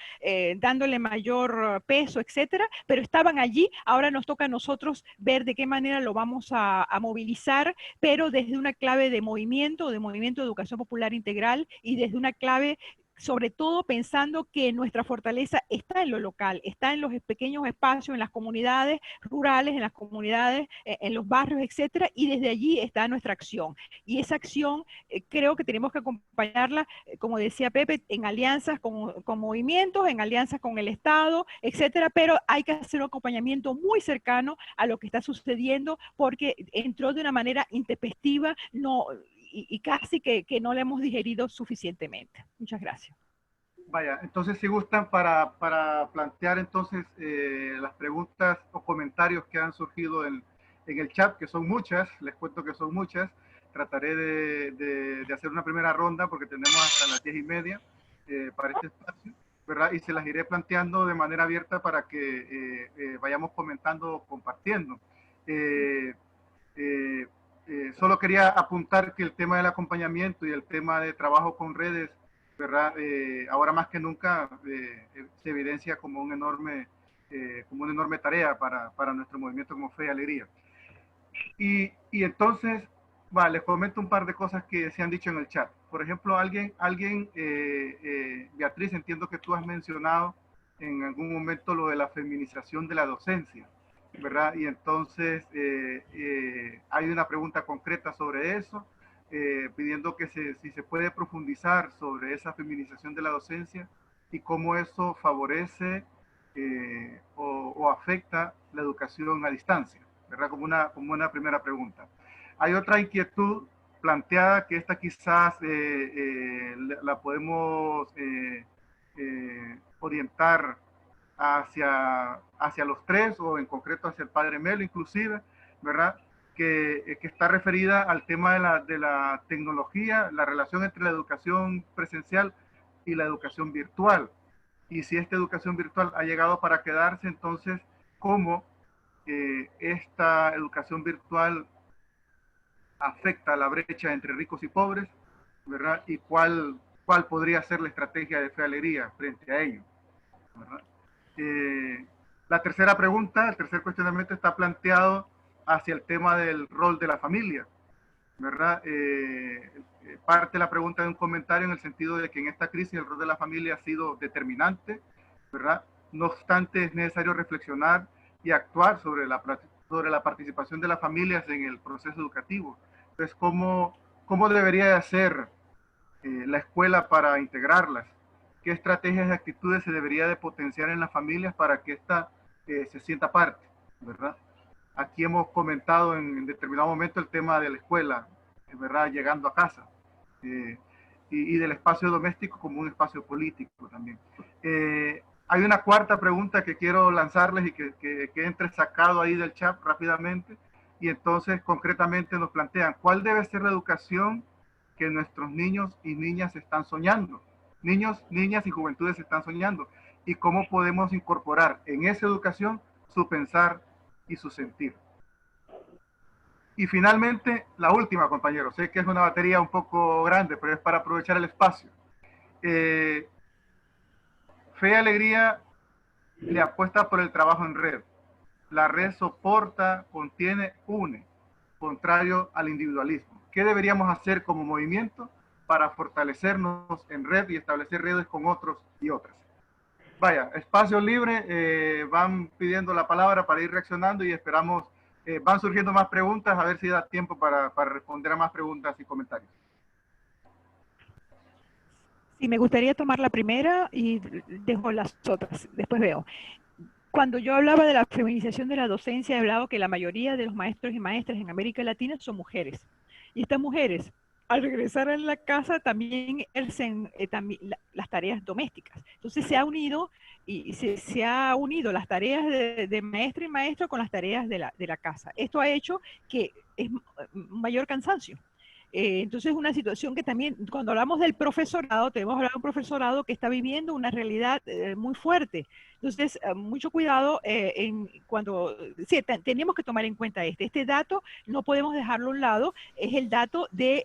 dándole mayor peso, etcétera, pero estaban allí, ahora nos toca a nosotros ver de qué manera lo vamos a movilizar, pero desde una clave de movimiento de educación popular integral y desde una clave sobre todo pensando que nuestra fortaleza está en lo local, está en los pequeños espacios, en las comunidades rurales, en las comunidades, en los barrios, etcétera, y desde allí está nuestra acción. Y esa acción creo que tenemos que acompañarla, como decía Pepe, en alianzas con movimientos, en alianzas con el Estado, etcétera, pero hay que hacer un acompañamiento muy cercano a lo que está sucediendo porque entró de una manera intempestiva, y casi que no la hemos digerido suficientemente. Muchas gracias. Vaya, entonces si gustan para plantear entonces las preguntas o comentarios que han surgido en el chat, que son muchas, les cuento que son muchas, trataré de hacer una primera ronda porque tenemos hasta las 10:30 para este espacio, ¿verdad? Y se las iré planteando de manera abierta para que vayamos comentando, compartiendo. Solo quería apuntar que el tema del acompañamiento y el tema de trabajo con redes, ¿verdad? Ahora más que nunca se evidencia como una enorme tarea para nuestro movimiento como Fe y Alegría. Y entonces Vale, les comento un par de cosas que se han dicho en el chat. Por ejemplo, Beatriz, entiendo que tú has mencionado en algún momento lo de la feminización de la docencia, ¿verdad? Y entonces hay una pregunta concreta sobre eso, pidiendo que si se puede profundizar sobre esa feminización de la docencia y cómo eso favorece o afecta la educación a distancia, ¿verdad? Como una primera pregunta. Hay otra inquietud planteada que esta quizás la podemos orientar hacia los tres, o en concreto hacia el padre Melo inclusive, ¿verdad? Que está referida al tema de la tecnología, la relación entre la educación presencial y la educación virtual. Y si esta educación virtual ha llegado para quedarse, entonces, ¿cómo esta educación virtual afecta la brecha entre ricos y pobres, ¿verdad? Y cuál podría ser la estrategia de Fe y Alegría frente a ello, ¿verdad? La tercera pregunta, el tercer cuestionamiento está planteado hacia el tema del rol de la familia, ¿verdad? Parte la pregunta de un comentario en el sentido de que en esta crisis el rol de la familia ha sido determinante, ¿verdad? No obstante, es necesario reflexionar y actuar sobre la participación de las familias en el proceso educativo. Entonces, ¿cómo debería de hacer la escuela para integrarlas? ¿Qué estrategias y actitudes se debería de potenciar en las familias para que ésta se sienta parte, ¿verdad? Aquí hemos comentado en determinado momento el tema de la escuela, ¿verdad? Llegando a casa, y del espacio doméstico como un espacio político también. Hay una cuarta pregunta que quiero lanzarles y que entre sacado ahí del chat rápidamente, y entonces concretamente nos plantean cuál debe ser la educación que nuestros niños y niñas están soñando. Niños, niñas y juventudes están soñando, y cómo podemos incorporar en esa educación su pensar y su sentir. Y finalmente, la última, compañeros. Sé que es una batería un poco grande, pero es para aprovechar el espacio. Fe y Alegría le apuesta por el trabajo en red. La red soporta, contiene, une, contrario al individualismo. ¿Qué deberíamos hacer como movimiento para fortalecernos en red y establecer redes con otros y otras? Vaya, espacio libre, van pidiendo la palabra para ir reaccionando y esperamos, van surgiendo más preguntas, a ver si da tiempo para responder a más preguntas y comentarios. Sí, me gustaría tomar la primera y dejo las otras, después veo. Cuando yo hablaba de la feminización de la docencia, he hablado que la mayoría de los maestros y maestras en América Latina son mujeres. Y estas mujeres, al regresar a la casa, también ejercen las tareas domésticas. Entonces se ha unido las tareas de maestra y maestro con las tareas de la casa. Esto ha hecho que es un mayor cansancio. Entonces es una situación que también, cuando hablamos del profesorado, tenemos que hablar de un profesorado que está viviendo una realidad muy fuerte. Entonces, mucho cuidado tenemos que tomar en cuenta este dato, no podemos dejarlo a un lado, es el dato de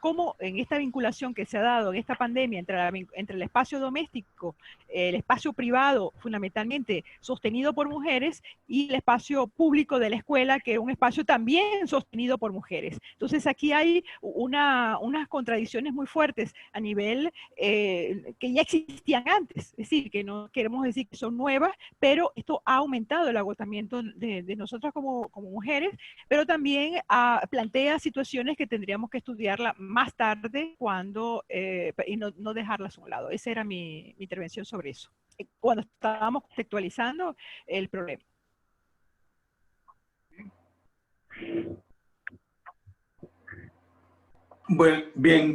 cómo en esta vinculación que se ha dado en esta pandemia entre el espacio doméstico, el espacio privado, fundamentalmente sostenido por mujeres, y el espacio público de la escuela, que es un espacio también sostenido por mujeres. Entonces, aquí hay unas contradicciones muy fuertes a nivel que ya existían antes, es decir, que no queremos decir que son nuevas, pero esto ha aumentado el agotamiento de nosotras como mujeres, pero también plantea situaciones que tendríamos que estudiarla más tarde y no dejarlas a un lado. Esa era mi intervención sobre eso, cuando estábamos contextualizando el problema. Bueno, bien,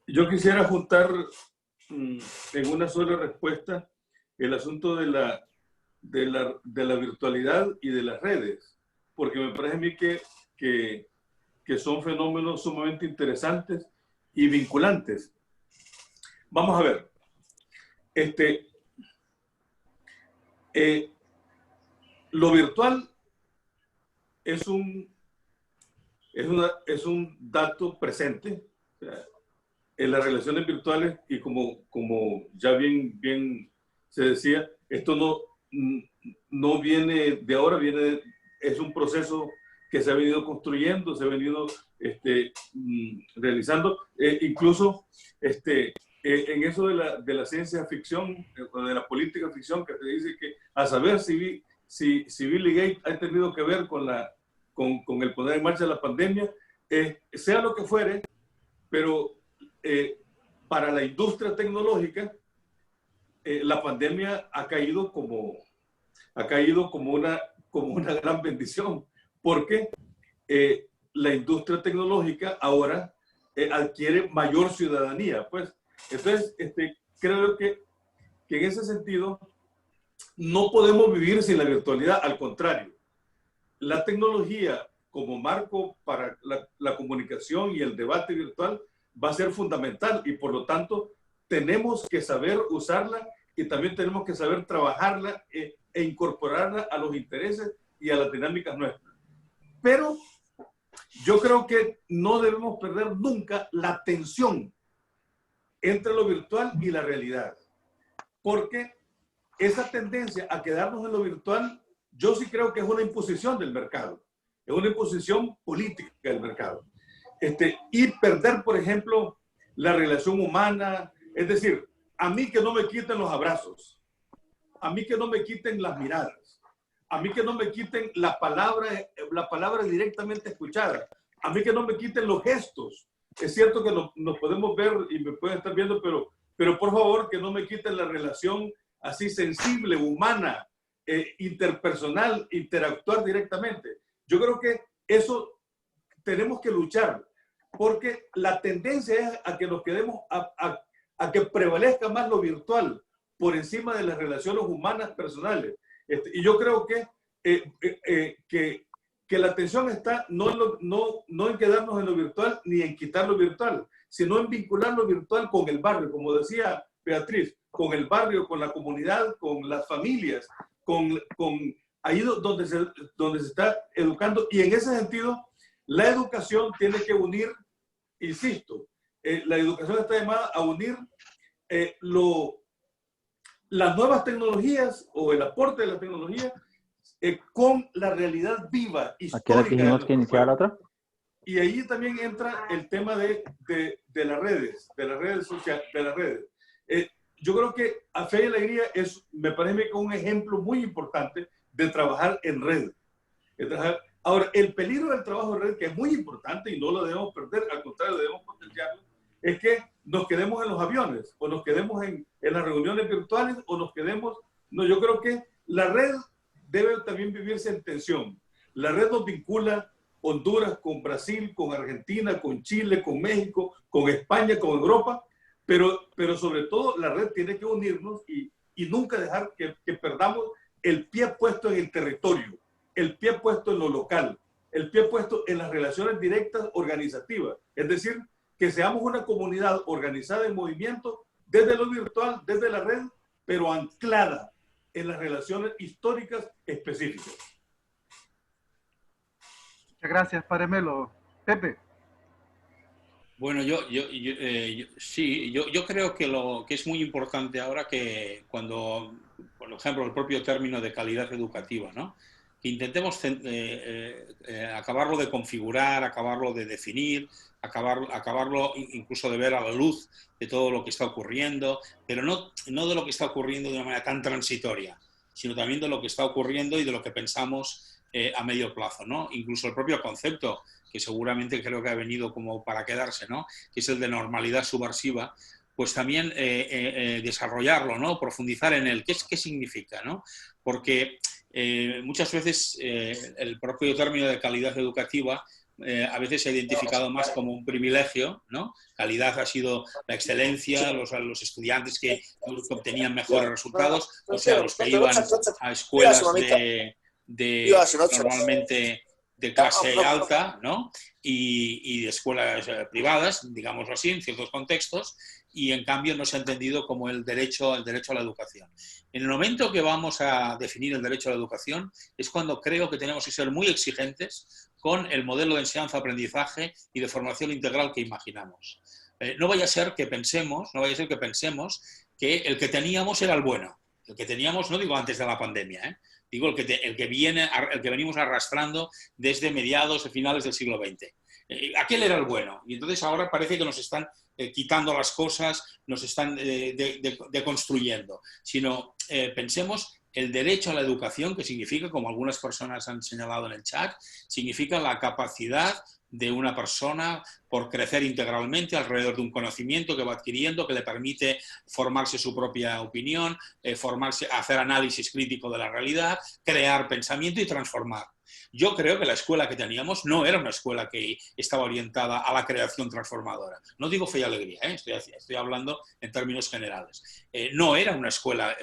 yo quisiera juntar en una sola respuesta el asunto de la virtualidad y de las redes, porque me parece a mí que son fenómenos sumamente interesantes y vinculantes. Vamos a ver. Lo virtual es un dato presente, o sea, en las relaciones virtuales, y como ya bien se decía, esto no viene de ahora, es un proceso que se ha venido construyendo, se ha venido realizando. Incluso en eso de la ciencia ficción, de la política ficción, que te dice que a saber si Billy Gates ha tenido que ver con el poner en marcha de la pandemia, sea lo que fuere, pero para la industria tecnológica, la pandemia ha caído como una gran bendición, porque la industria tecnológica ahora adquiere mayor ciudadanía. Pues, entonces, creo que en ese sentido no podemos vivir sin la virtualidad, al contrario. La tecnología como marco para la comunicación y el debate virtual va a ser fundamental y por lo tanto tenemos que saber usarla y también tenemos que saber trabajarla e incorporarla a los intereses y a las dinámicas nuestras. Pero yo creo que no debemos perder nunca la tensión entre lo virtual y la realidad, porque esa tendencia a quedarnos en lo virtual, yo sí creo que es una imposición del mercado, es una imposición política del mercado. Y perder, por ejemplo, la relación humana, es decir, a mí que no me quiten los abrazos, a mí que no me quiten las miradas, a mí que no me quiten la palabra directamente escuchada, a mí que no me quiten los gestos. Es cierto que nos podemos ver y me pueden estar viendo, pero por favor que no me quiten la relación así sensible, humana, interpersonal, interactuar directamente. Yo creo que eso tenemos que luchar, porque la tendencia es a que nos quedemos, a que prevalezca más lo virtual por encima de las relaciones humanas personales. Y yo creo que la atención está no en quedarnos en lo virtual ni en quitar lo virtual, sino en vincular lo virtual con el barrio, como decía Beatriz, con el barrio, con la comunidad, con las familias, con ahí donde se está educando. Y en ese sentido, la educación tiene que unir, insisto, la educación está llamada a unir las nuevas tecnologías o el aporte de la tecnología con la realidad viva, histórica. ¿A qué hora dijimos que iniciaba la otra? Y ahí también entra el tema de las redes sociales, de las redes. Yo creo que a Fe y Alegría me parece que un ejemplo muy importante de trabajar en red. Ahora, el peligro del trabajo en red, que es muy importante y no lo debemos perder, al contrario, debemos potenciarlo, es que nos quedemos en los aviones, o nos quedemos en las reuniones virtuales, o nos quedemos... No, yo creo que la red debe también vivirse en tensión. La red nos vincula Honduras con Brasil, con Argentina, con Chile, con México, con España, con Europa, pero sobre todo la red tiene que unirnos y nunca dejar que perdamos el pie puesto en el territorio, el pie puesto en lo local, el pie puesto en las relaciones directas organizativas. Es decir, que seamos una comunidad organizada en movimiento desde lo virtual, desde la red, pero anclada en las relaciones históricas específicas. Muchas gracias, Padre Melo. Pepe. Bueno, sí, yo creo que es muy importante ahora que cuando, por ejemplo, el propio término de calidad educativa, ¿no? Que intentemos acabarlo de configurar, acabarlo de definir, acabarlo incluso de ver a la luz de todo lo que está ocurriendo, pero no de lo que está ocurriendo de una manera tan transitoria, sino también de lo que está ocurriendo y de lo que pensamos a medio plazo, ¿no? Incluso el propio concepto, que seguramente creo que ha venido como para quedarse, ¿no? Que es el de normalidad subversiva, pues también desarrollarlo, ¿no? Profundizar en él. ¿Qué significa, ¿no? Porque muchas veces el propio término de calidad educativa a veces se ha identificado más como un privilegio, ¿no? Calidad ha sido la excelencia, los estudiantes que obtenían mejores resultados, o sea, los que iban a escuelas normalmente de clase alta, ¿no? Y de escuelas privadas, digámoslo así, en ciertos contextos, y en cambio no se ha entendido como el derecho a la educación. En el momento que vamos a definir el derecho a la educación es cuando creo que tenemos que ser muy exigentes con el modelo de enseñanza-aprendizaje y de formación integral que imaginamos. No vaya a ser que pensemos que el que teníamos era el bueno. El que teníamos, no digo antes de la pandemia, digo el que venimos arrastrando desde mediados y finales del siglo XX. Aquel era el bueno, y entonces ahora parece que nos están quitando las cosas, nos están deconstruyendo, sino pensemos el derecho a la educación, que significa, como algunas personas han señalado en el chat, significa la capacidad de una persona por crecer integralmente alrededor de un conocimiento que va adquiriendo, que le permite formarse su propia opinión, hacer análisis crítico de la realidad, crear pensamiento y transformar. Yo creo que la escuela que teníamos no era una escuela que estaba orientada a la creación transformadora. No digo Fe y Alegría, estoy hablando en términos generales. No era una escuela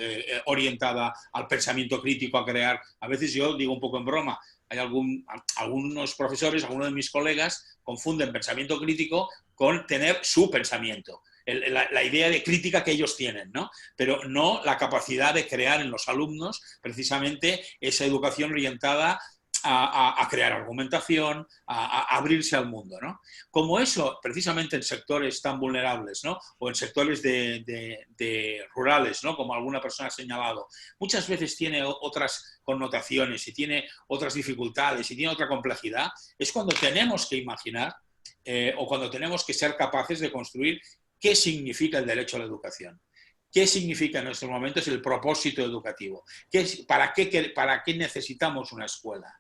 orientada al pensamiento crítico, a crear. A veces yo digo un poco en broma, hay algunos profesores, algunos de mis colegas confunden pensamiento crítico con tener su pensamiento. La idea de crítica que ellos tienen, ¿no? Pero no la capacidad de crear en los alumnos precisamente esa educación orientada a crear argumentación, a abrirse al mundo, ¿no? Como eso, precisamente en sectores tan vulnerables, ¿no? O en sectores de rurales, ¿no? Como alguna persona ha señalado, muchas veces tiene otras connotaciones y tiene otras dificultades y tiene otra complejidad, es cuando tenemos que imaginar o cuando tenemos que ser capaces de construir qué significa el derecho a la educación. ¿Qué significa en estos momentos el propósito educativo? ¿Para qué necesitamos una escuela?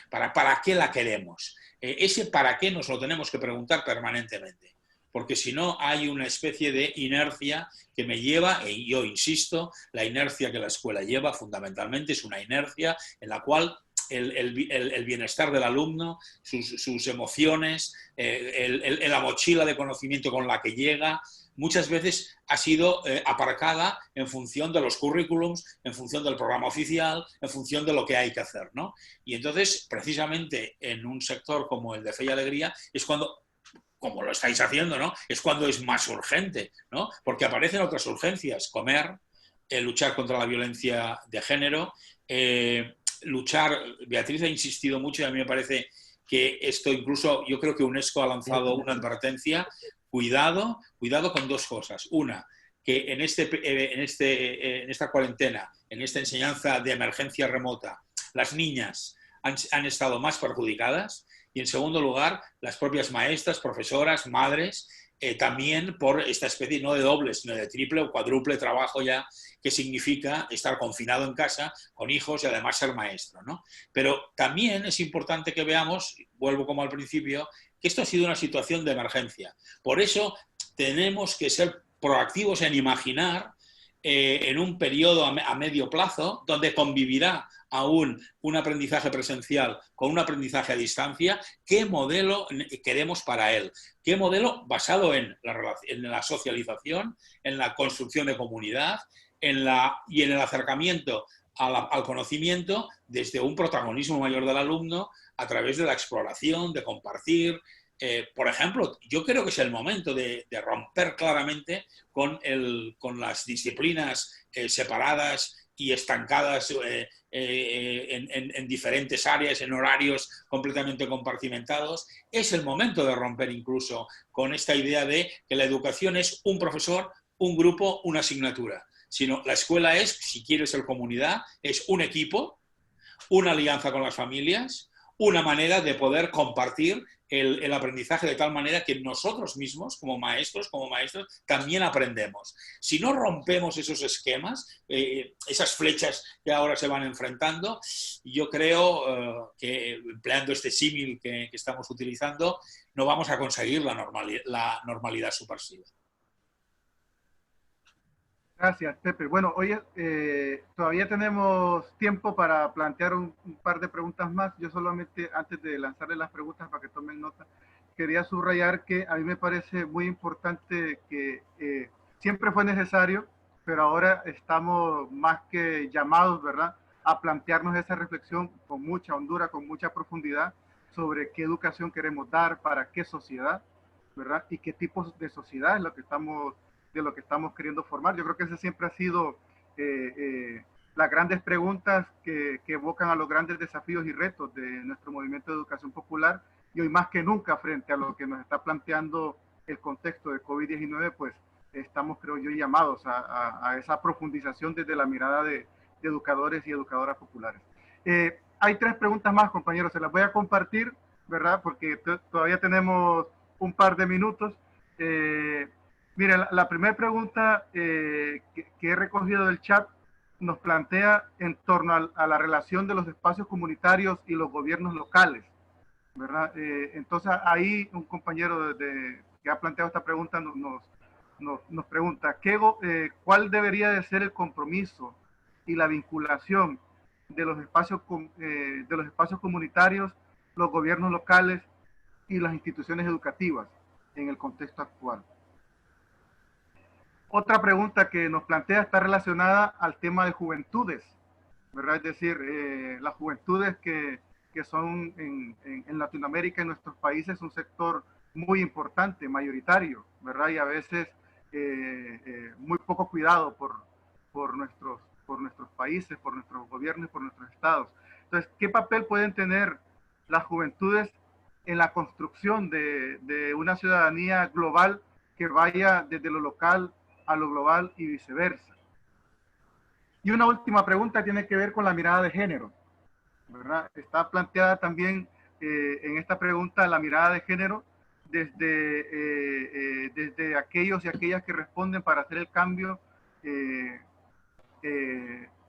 ¿Para qué la queremos? Ese para qué nos lo tenemos que preguntar permanentemente, porque si no hay una especie de inercia que me lleva, y yo insisto, la inercia que la escuela lleva fundamentalmente es una inercia en la cual el bienestar del alumno, sus emociones, la mochila de conocimiento con la que llega, muchas veces ha sido aparcada en función de los currículums, en función del programa oficial, en función de lo que hay que hacer, ¿no? Y entonces, precisamente en un sector como el de Fe y Alegría, es cuando, como lo estáis haciendo, ¿no? Es cuando es más urgente, ¿no? Porque aparecen otras urgencias, comer, luchar contra la violencia de género, luchar. Beatriz ha insistido mucho y a mí me parece que esto incluso, yo creo que UNESCO ha lanzado una advertencia. Cuidado con dos cosas. Una, que en esta cuarentena, en esta enseñanza de emergencia remota, las niñas han estado más perjudicadas, y en segundo lugar, las propias maestras, profesoras, madres, también por esta especie no de doble, sino de triple o cuádruple trabajo ya que significa estar confinado en casa con hijos y además ser maestro, ¿no? Pero también es importante que veamos, vuelvo como al principio, que esto ha sido una situación de emergencia. Por eso tenemos que ser proactivos en imaginar en un periodo a medio plazo donde convivirá aún un aprendizaje presencial con un aprendizaje a distancia, qué modelo queremos para él, qué modelo basado en la socialización, en la construcción de comunidad y en el acercamiento al conocimiento desde un protagonismo mayor del alumno a través de la exploración, de compartir. Por ejemplo, yo creo que es el momento de romper claramente con las disciplinas separadas y estancadas en diferentes áreas, en horarios completamente compartimentados. Es el momento de romper incluso con esta idea de que la educación es un profesor, un grupo, una asignatura. Sino la escuela es, si quieres ser comunidad, es un equipo, una alianza con las familias, una manera de poder compartir el aprendizaje de tal manera que nosotros mismos, como maestros, como maestros, también aprendemos. Si no rompemos esos esquemas, esas flechas que ahora se van enfrentando, yo creo que, empleando este símil que estamos utilizando, no vamos a conseguir la normalidad subversiva. Gracias, Pepe. Bueno, hoy todavía tenemos tiempo para plantear un par de preguntas más. Yo solamente, antes de lanzarle las preguntas para que tomen nota, quería subrayar que a mí me parece muy importante que siempre fue necesario, pero ahora estamos más que llamados, ¿verdad?, a plantearnos esa reflexión con mucha hondura, con mucha profundidad, sobre qué educación queremos dar, para qué sociedad, ¿verdad?, y qué tipos de sociedad es lo que estamos queriendo formar. Yo creo que ese siempre ha sido las grandes preguntas que evocan a los grandes desafíos y retos de nuestro movimiento de educación popular, y hoy más que nunca, frente a lo que nos está planteando el contexto de COVID-19, pues estamos, creo yo, llamados a esa profundización desde la mirada de educadores y educadoras populares. Hay 3 preguntas más, compañeros, se las voy a compartir, ¿verdad? Porque todavía tenemos un par de minutos. Mire, la primera pregunta que he recogido del chat nos plantea en torno a la relación de los espacios comunitarios y los gobiernos locales, ¿verdad? Entonces ahí un compañero que ha planteado esta pregunta nos pregunta, ¿cuál debería de ser el compromiso y la vinculación de los espacios comunitarios, los gobiernos locales y las instituciones educativas en el contexto actual? Otra pregunta que nos plantea está relacionada al tema de juventudes, ¿verdad? Es decir, las juventudes que son en Latinoamérica, en nuestros países, un sector muy importante, mayoritario, ¿verdad? Y a veces muy poco cuidado por nuestros países, por nuestros gobiernos y por nuestros estados. Entonces, ¿qué papel pueden tener las juventudes en la construcción de una ciudadanía global que vaya desde lo local a lo global y viceversa? Y una última pregunta tiene que ver con la mirada de género, ¿verdad? Está planteada también en esta pregunta la mirada de género desde aquellos y aquellas que responden para hacer el cambio en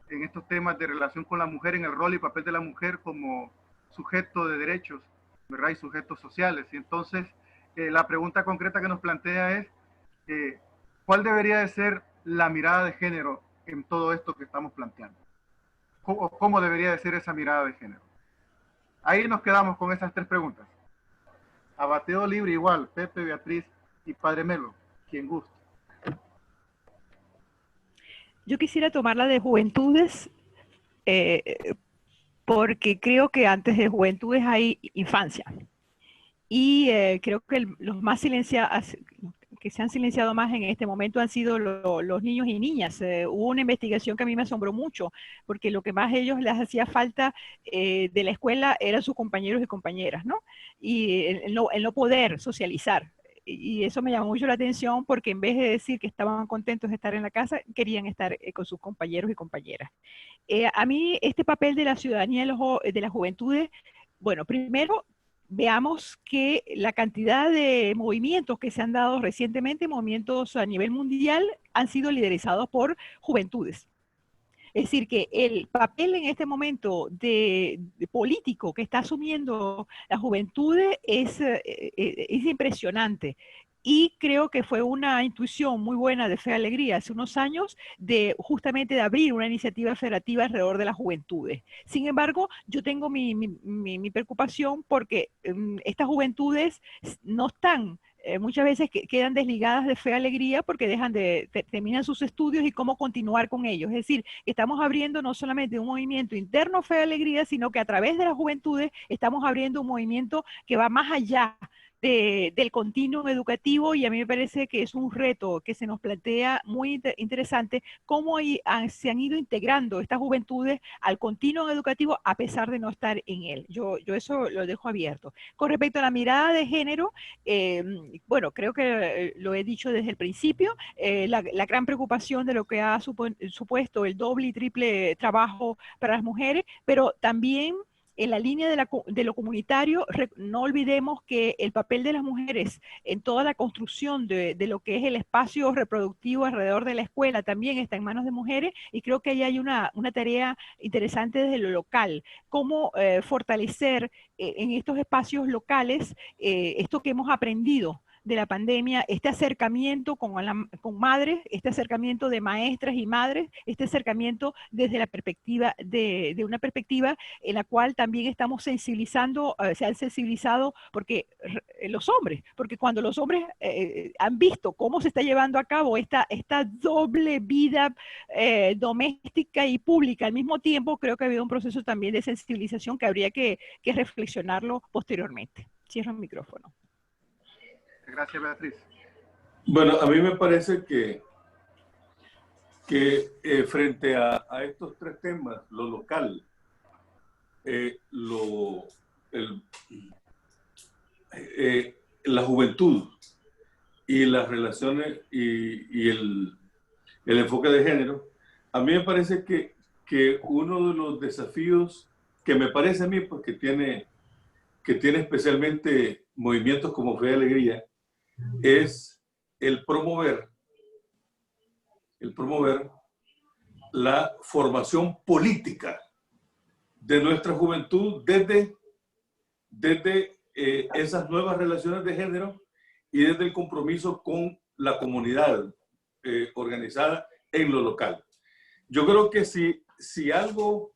estos temas de relación con la mujer, en el rol y papel de la mujer como sujeto de derechos, ¿verdad? Y sujetos sociales. Y entonces, la pregunta concreta que nos plantea es, ¿cuál debería de ser la mirada de género en todo esto que estamos planteando? ¿Cómo debería de ser esa mirada de género? Ahí nos quedamos con esas 3 preguntas. A bateo libre igual, Pepe, Beatriz y Padre Melo, quien guste. Yo quisiera tomar la de juventudes, porque creo que antes de juventudes hay infancia. Y creo que los más silenciados, que se han silenciado más en este momento han sido los niños y niñas. Hubo una investigación que a mí me asombró mucho, porque lo que más a ellos les hacía falta de la escuela eran sus compañeros y compañeras, ¿no? Y el no poder socializar. Y eso me llamó mucho la atención porque en vez de decir que estaban contentos de estar en la casa, querían estar con sus compañeros y compañeras. A mí este papel de la ciudadanía de las juventudes, bueno, primero veamos que la cantidad de movimientos que se han dado recientemente, movimientos a nivel mundial, han sido liderados por juventudes. Es decir, que el papel en este momento de político que está asumiendo la juventud es impresionante. Y creo que fue una intuición muy buena de Fe Alegría hace unos años justamente de abrir una iniciativa federativa alrededor de las juventudes. Sin embargo, yo tengo mi preocupación porque estas juventudes no están muchas veces quedan desligadas de Fe Alegría porque terminan sus estudios y cómo continuar con ellos. Es decir, estamos abriendo no solamente un movimiento interno Fe Alegría, sino que a través de las juventudes estamos abriendo un movimiento que va más allá del continuum educativo, y a mí me parece que es un reto que se nos plantea muy interesante cómo se han ido integrando estas juventudes al continuum educativo a pesar de no estar en él. Yo eso lo dejo abierto. Con respecto a la mirada de género, bueno, creo que lo he dicho desde el principio, la gran preocupación de lo que ha supuesto el doble y triple trabajo para las mujeres, pero también en la línea de lo comunitario, no olvidemos que el papel de las mujeres en toda la construcción de lo que es el espacio reproductivo alrededor de la escuela también está en manos de mujeres, y creo que ahí hay una tarea interesante desde lo local, cómo fortalecer en estos espacios locales esto que hemos aprendido de la pandemia, este acercamiento con madres, este acercamiento de maestras y madres, este acercamiento desde la perspectiva de una perspectiva en la cual también estamos sensibilizando, se han sensibilizado porque los hombres, porque cuando los hombres han visto cómo se está llevando a cabo esta doble vida doméstica y pública al mismo tiempo, creo que ha habido un proceso también de sensibilización que habría que reflexionarlo posteriormente. Cierro el micrófono. Gracias, Beatriz. Bueno, a mí me parece que frente a estos 3 temas, lo local, la juventud y las relaciones y el enfoque de género, a mí me parece que que uno de los desafíos que me parece a mí, pues, que tiene especialmente movimientos como Fe y Alegría, es el promover la formación política de nuestra juventud desde esas nuevas relaciones de género y desde el compromiso con la comunidad organizada en lo local. Yo creo que si algo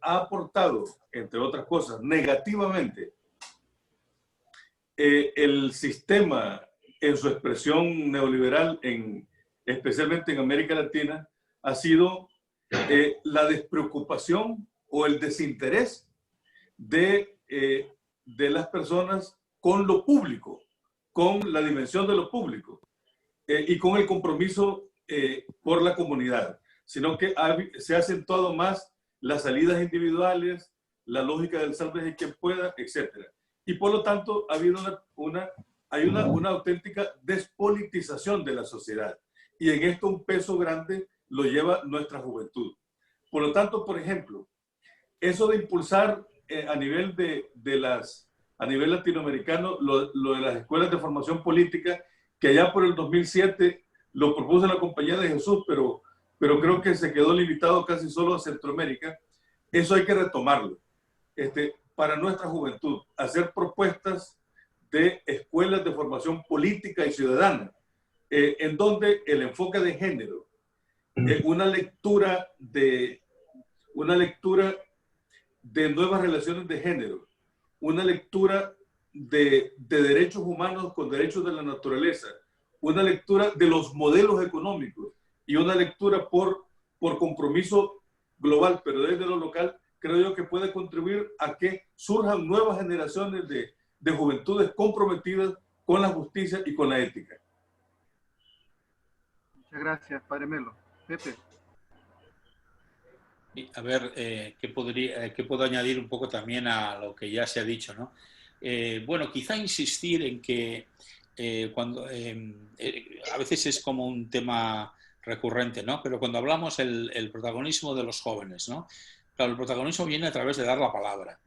ha aportado, entre otras cosas, negativamente, el sistema en su expresión neoliberal, especialmente en América Latina, ha sido la despreocupación o el desinterés de las personas con lo público, con la dimensión de lo público y con el compromiso por la comunidad, sino que se ha acentuado más las salidas individuales, la lógica del sálvese quien pueda, etc. Y por lo tanto ha habido una auténtica despolitización de la sociedad. Y en esto un peso grande lo lleva nuestra juventud. Por lo tanto, por ejemplo, eso de impulsar a nivel a nivel latinoamericano lo de las escuelas de formación política, que allá por el 2007 lo propuso la Compañía de Jesús, pero creo que se quedó limitado casi solo a Centroamérica. Eso hay que retomarlo. Para nuestra juventud, hacer propuestas de escuelas de formación política y ciudadana, en donde el enfoque de género, una lectura de nuevas relaciones de género, una lectura de derechos humanos con derechos de la naturaleza, una lectura de los modelos económicos y una lectura por compromiso global, pero desde lo local, creo yo que puede contribuir a que surjan nuevas generaciones de juventudes comprometidas con la justicia y con la ética. Muchas gracias, Padre Melo. Pepe. A ver, ¿qué puedo añadir un poco también a lo que ya se ha dicho, ¿no? Bueno, quizá insistir en que a veces es como un tema recurrente, ¿no? Pero cuando hablamos el protagonismo de los jóvenes, ¿no? Claro, el protagonismo viene a través de dar la palabra,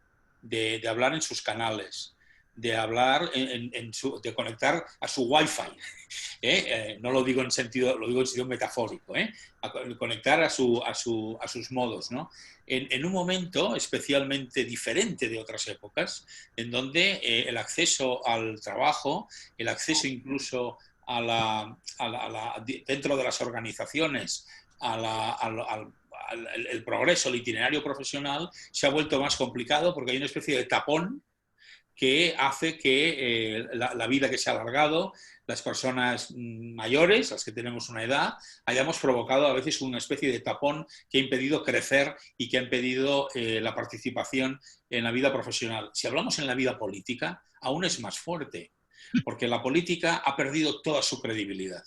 de hablar en sus canales, de hablar de conectar a su wifi. No lo digo en sentido, lo digo en sentido metafórico, conectar a sus modos, ¿no? En un momento especialmente diferente de otras épocas, en donde el acceso al trabajo, el acceso incluso dentro de las organizaciones el progreso, el itinerario profesional se ha vuelto más complicado porque hay una especie de tapón que hace que la vida que se ha alargado, las personas mayores, las que tenemos una edad, hayamos provocado a veces una especie de tapón que ha impedido crecer y que ha impedido la participación en la vida profesional. Si hablamos en la vida política, aún es más fuerte, porque la política ha perdido toda su credibilidad.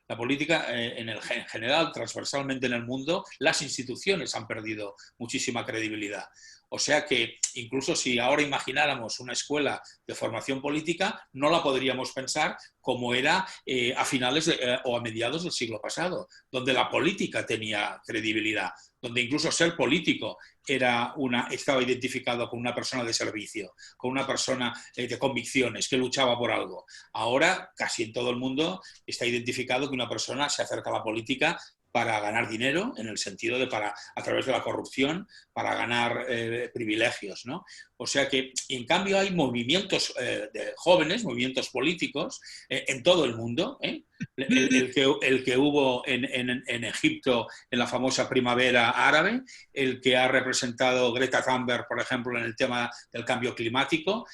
La política, en general, transversalmente en el mundo, las instituciones han perdido muchísima credibilidad. O sea que incluso si ahora imagináramos una escuela de formación política, no la podríamos pensar como era a finales o a mediados del siglo pasado, donde la política tenía credibilidad, donde incluso ser político estaba identificado con una persona de servicio, con una persona de convicciones, que luchaba por algo. Ahora, casi en todo el mundo está identificado que una persona se acerca a la política para ganar dinero, en el sentido de a través de la corrupción, para ganar privilegios, ¿no? O sea que, en cambio, hay movimientos de jóvenes, movimientos políticos en todo el mundo. El que hubo en Egipto en la famosa primavera árabe, el que ha representado Greta Thunberg, por ejemplo, en el tema del cambio climático,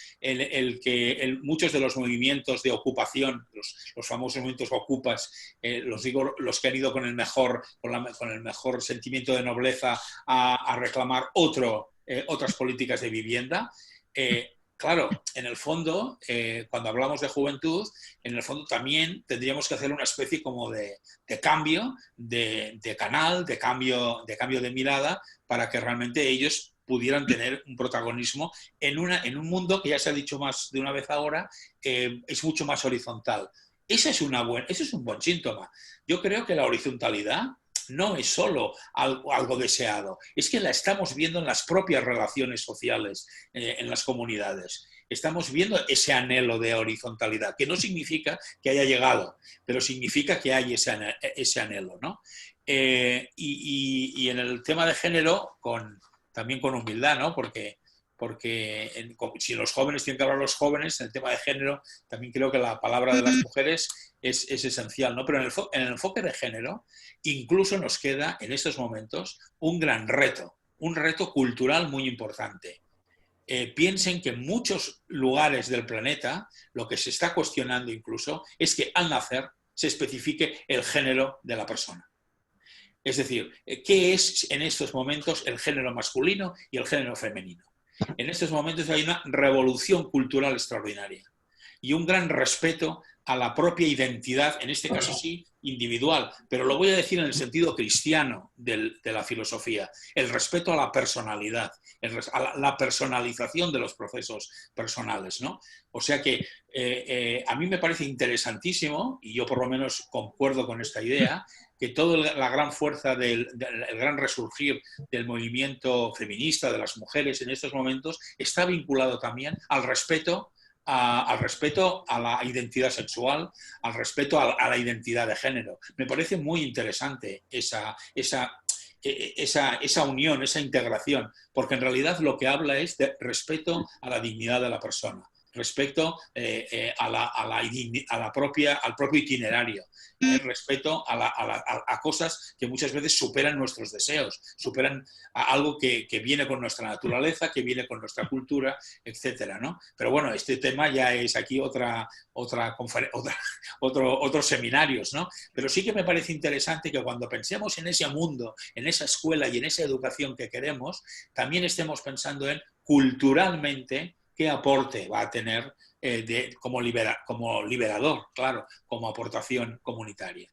muchos de los movimientos de ocupación, los famosos movimientos ocupas, los que han ido con el mejor sentimiento de nobleza a reclamar otras políticas de vivienda. Claro, en el fondo, cuando hablamos de juventud, en el fondo también tendríamos que hacer una especie como de cambio, de canal, de cambio de mirada, para que realmente ellos pudieran tener un protagonismo en un mundo que, ya se ha dicho más de una vez ahora, es mucho más horizontal. Ese es un buen síntoma. Yo creo que la horizontalidad no es solo algo deseado, es que la estamos viendo en las propias relaciones sociales, en las comunidades. Estamos viendo ese anhelo de horizontalidad, que no significa que haya llegado, pero significa que hay ese anhelo, ¿no? Y en el tema de género, también con humildad, ¿no? Porque si los jóvenes tienen que hablar los jóvenes, en el tema de género, también creo que la palabra de las mujeres es esencial, ¿no? Pero en el enfoque de género, incluso nos queda en estos momentos un gran reto, un reto cultural muy importante. Piensen que en muchos lugares del planeta lo que se está cuestionando incluso es que al nacer se especifique el género de la persona. Es decir, ¿qué es en estos momentos el género masculino y el género femenino? En estos momentos hay una revolución cultural extraordinaria y un gran respeto a la propia identidad, en este caso sí, individual, pero lo voy a decir en el sentido cristiano de la filosofía, el respeto a la personalidad, a la personalización de los procesos personales, ¿no? O sea que a mí me parece interesantísimo, y yo por lo menos concuerdo con esta idea, que toda la gran fuerza el gran resurgir del movimiento feminista, de las mujeres en estos momentos, está vinculado también al respeto a la identidad sexual, al respeto a la identidad de género. Me parece muy interesante esa unión, esa integración, porque en realidad lo que habla es de respeto a la dignidad de la persona, respeto al propio itinerario, respeto a cosas que muchas veces superan nuestros deseos, superan a algo que viene con nuestra naturaleza, que viene con nuestra cultura, etcétera, ¿no? Pero bueno, este tema ya es aquí otros seminarios, ¿no? Pero sí que me parece interesante que cuando pensemos en ese mundo, en esa escuela y en esa educación que queremos, también estemos pensando en culturalmente qué aporte va a tener como liberador, claro, como aportación comunitaria.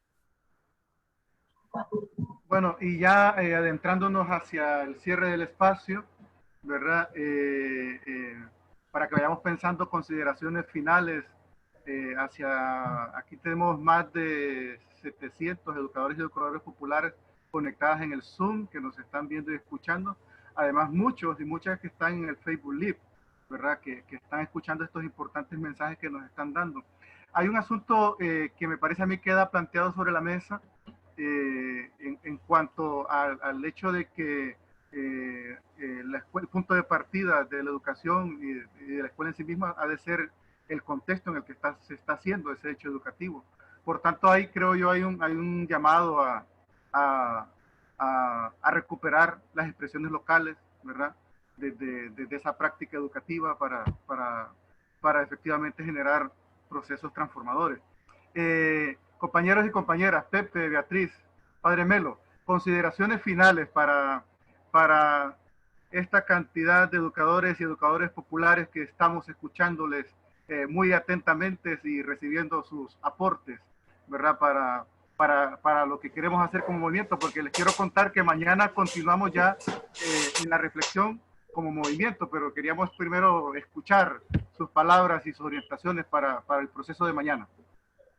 Bueno, y ya adentrándonos hacia el cierre del espacio, ¿verdad? Para que vayamos pensando consideraciones finales aquí tenemos más de 700 educadores y educadores populares conectadas en el Zoom, que nos están viendo y escuchando. Además, muchos y muchas que están en el Facebook Live, ¿verdad? Que están escuchando estos importantes mensajes que nos están dando. Hay un asunto que me parece a mí queda planteado sobre la mesa en cuanto al hecho de que el punto de partida de la educación y de la escuela en sí misma ha de ser el contexto en el que se está haciendo ese hecho educativo. Por tanto, ahí creo yo hay un llamado a recuperar las expresiones locales, ¿verdad? Desde esa práctica educativa para efectivamente generar procesos transformadores. Compañeros y compañeras, Pepe, Beatriz, Padre Melo, consideraciones finales para esta cantidad de educadores y educadores populares que estamos escuchándoles muy atentamente y recibiendo sus aportes, ¿verdad? Para lo que queremos hacer como movimiento, porque les quiero contar que mañana continuamos ya en la reflexión como movimiento, pero queríamos primero escuchar sus palabras y sus orientaciones para el proceso de mañana.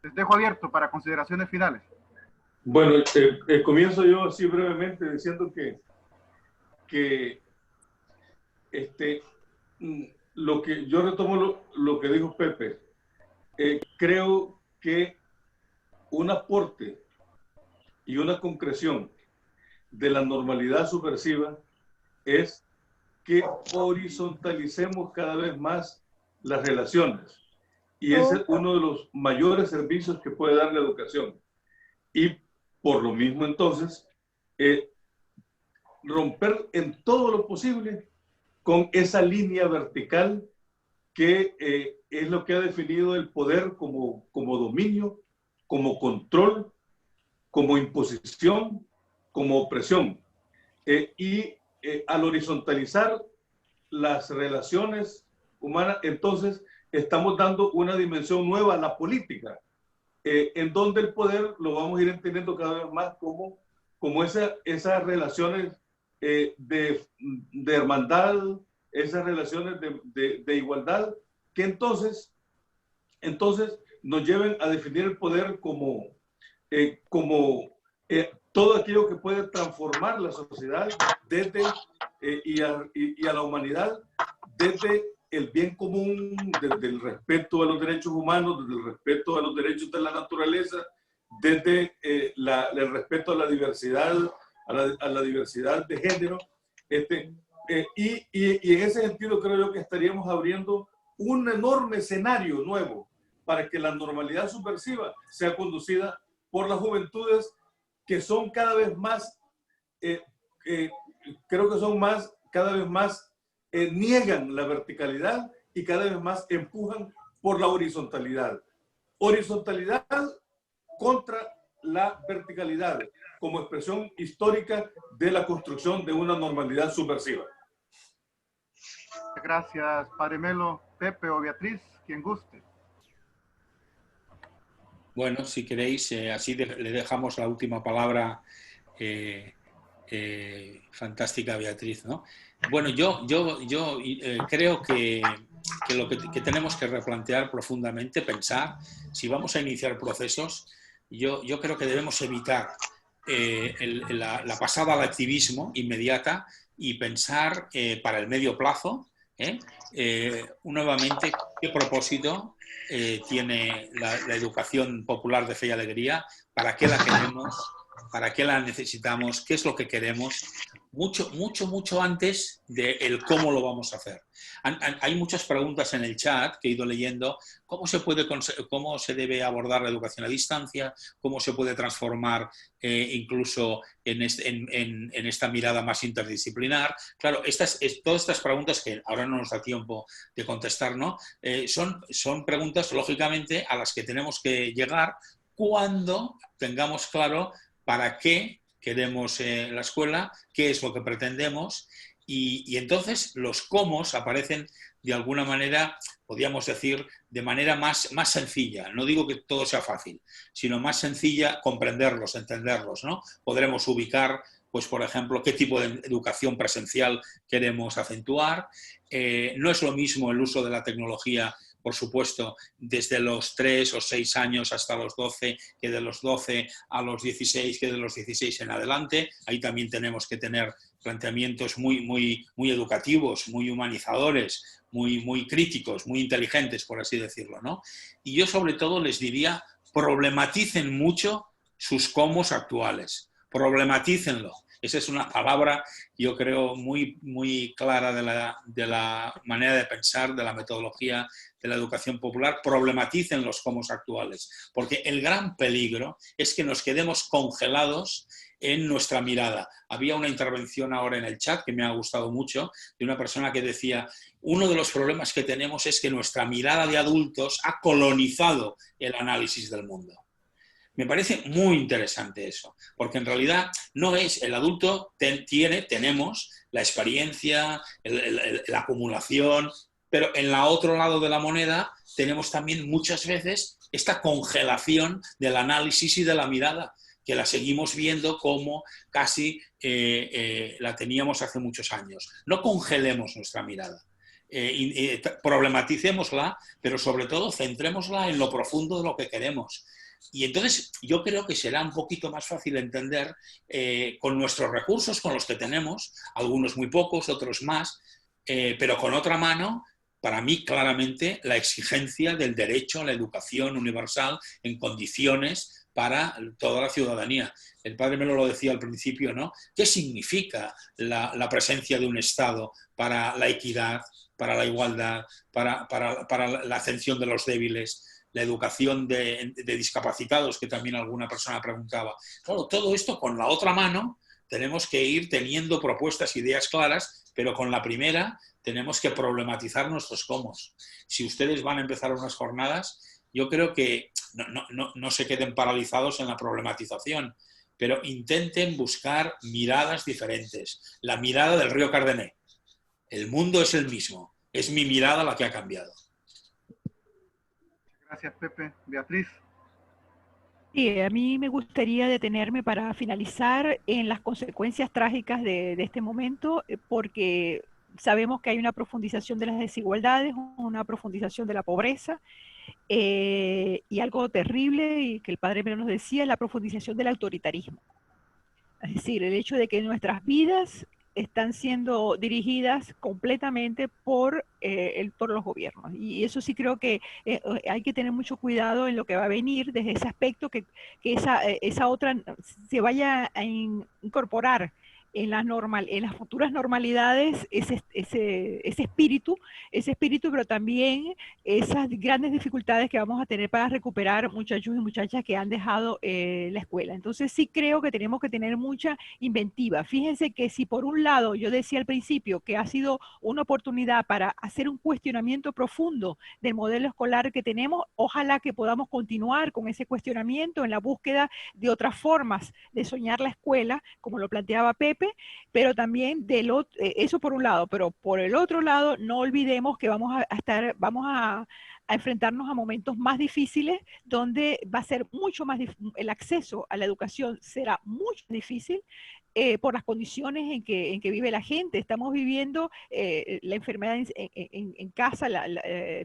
Les dejo abierto para consideraciones finales. Bueno, comienzo yo así brevemente diciendo que yo retomo lo que dijo Pepe. Creo que un aporte y una concreción de la normalidad subversiva es que horizontalicemos cada vez más las relaciones. Y ese es uno de los mayores servicios que puede dar la educación. Y por lo mismo, entonces, romper en todo lo posible con esa línea vertical que es lo que ha definido el poder como dominio, como control, como imposición, como opresión. Al horizontalizar las relaciones humanas, entonces estamos dando una dimensión nueva a la política, en donde el poder lo vamos a ir entendiendo cada vez más como esas relaciones de hermandad, esas relaciones de igualdad, que entonces nos lleven a definir el poder como todo aquello que puede transformar la sociedad desde, y a la humanidad desde el bien común, desde el respeto a los derechos humanos, desde el respeto a los derechos de la naturaleza, desde el respeto a la diversidad, a la diversidad de género. Y en ese sentido creo yo que estaríamos abriendo un enorme escenario nuevo para que la normalidad subversiva sea conducida por las juventudes que son cada vez más, creo que son más, cada vez más niegan la verticalidad y cada vez más empujan por la horizontalidad. Horizontalidad contra la verticalidad como expresión histórica de la construcción de una normalidad subversiva. Gracias, Padre Melo. Pepe o Beatriz, quien guste. Bueno, si queréis, así le dejamos la última palabra fantástica a Beatriz, ¿no? Bueno, yo creo que lo que tenemos que replantear profundamente, pensar, si vamos a iniciar procesos, yo creo que debemos evitar la pasada al activismo inmediata y pensar para el medio plazo, nuevamente, qué propósito tiene la educación popular de fe y alegría, para qué la queremos, para qué la necesitamos, qué es lo que queremos, mucho antes del cómo lo vamos a hacer. Hay muchas preguntas en el chat que he ido leyendo. ¿Cómo se debe abordar la educación a distancia? ¿Cómo se puede transformar incluso en esta mirada más interdisciplinar? Claro, todas estas preguntas que ahora no nos da tiempo de contestar, ¿no? Son preguntas, lógicamente, a las que tenemos que llegar cuando tengamos claro para qué queremos la escuela, qué es lo que pretendemos, y entonces los cómo aparecen de alguna manera, podríamos decir, de manera más sencilla. No digo que todo sea fácil, sino más sencilla comprenderlos, entenderlos, ¿no? Podremos ubicar, pues, por ejemplo, qué tipo de educación presencial queremos acentuar. No es lo mismo el uso de la tecnología, por supuesto, desde los 3 o 6 años hasta los 12, que de los 12 a los 16, que de los 16 en adelante. Ahí también tenemos que tener planteamientos muy educativos, muy humanizadores, muy críticos, muy inteligentes, por así decirlo, ¿no? Y yo sobre todo les diría, problematicen mucho sus cómo actuales, problematícenlo. Esa es una palabra, yo creo, muy clara de la manera de pensar, de la metodología de la educación popular. Problematicen los cómo actuales, porque el gran peligro es que nos quedemos congelados en nuestra mirada. Había una intervención ahora en el chat que me ha gustado mucho, de una persona que decía, uno de los problemas que tenemos es que nuestra mirada de adultos ha colonizado el análisis del mundo. Me parece muy interesante eso, porque en realidad no es el adulto, tenemos la experiencia, la acumulación, pero en el otro lado de la moneda tenemos también muchas veces esta congelación del análisis y de la mirada, que la seguimos viendo como casi la teníamos hace muchos años. No congelemos nuestra mirada. Problematicémosla, pero sobre todo centrémosla en lo profundo de lo que queremos. Y entonces yo creo que será un poquito más fácil entender con nuestros recursos, con los que tenemos, algunos muy pocos, otros más, pero con otra mano, para mí claramente la exigencia del derecho a la educación universal en condiciones para toda la ciudadanía. El padre Melo lo decía al principio, ¿no? ¿Qué significa la presencia de un Estado para la equidad, para la igualdad, para la atención de los débiles, la educación de discapacitados, que también alguna persona preguntaba? Claro, todo esto con la otra mano tenemos que ir teniendo propuestas, ideas claras, pero con la primera tenemos que problematizar nuestros cómo. Si ustedes van a empezar unas jornadas, yo creo que no se queden paralizados en la problematización, pero intenten buscar miradas diferentes. La mirada del río Cardené. El mundo es el mismo. Es mi mirada la que ha cambiado. Gracias, Pepe. Beatriz. Sí, a mí me gustaría detenerme para finalizar en las consecuencias trágicas de este momento, porque sabemos que hay una profundización de las desigualdades, una profundización de la pobreza, y algo terrible, y que el padre Melo nos decía, es la profundización del autoritarismo. Es decir, el hecho de que nuestras vidas están siendo dirigidas completamente por los gobiernos. Y eso sí creo que hay que tener mucho cuidado en lo que va a venir desde ese aspecto, que esa otra se vaya a incorporar en las futuras normalidades ese espíritu, pero también esas grandes dificultades que vamos a tener para recuperar muchachos y muchachas que han dejado la escuela. Entonces sí creo que tenemos que tener mucha inventiva. Fíjense que si por un lado yo decía al principio que ha sido una oportunidad para hacer un cuestionamiento profundo del modelo escolar que tenemos, ojalá que podamos continuar con ese cuestionamiento en la búsqueda de otras formas de soñar la escuela, como lo planteaba Pepe, pero también eso por un lado, pero por el otro lado no olvidemos que vamos a enfrentarnos a momentos más difíciles, donde va a ser mucho más el acceso a la educación será mucho difícil por las condiciones en que vive la gente. Estamos viviendo la enfermedad en casa,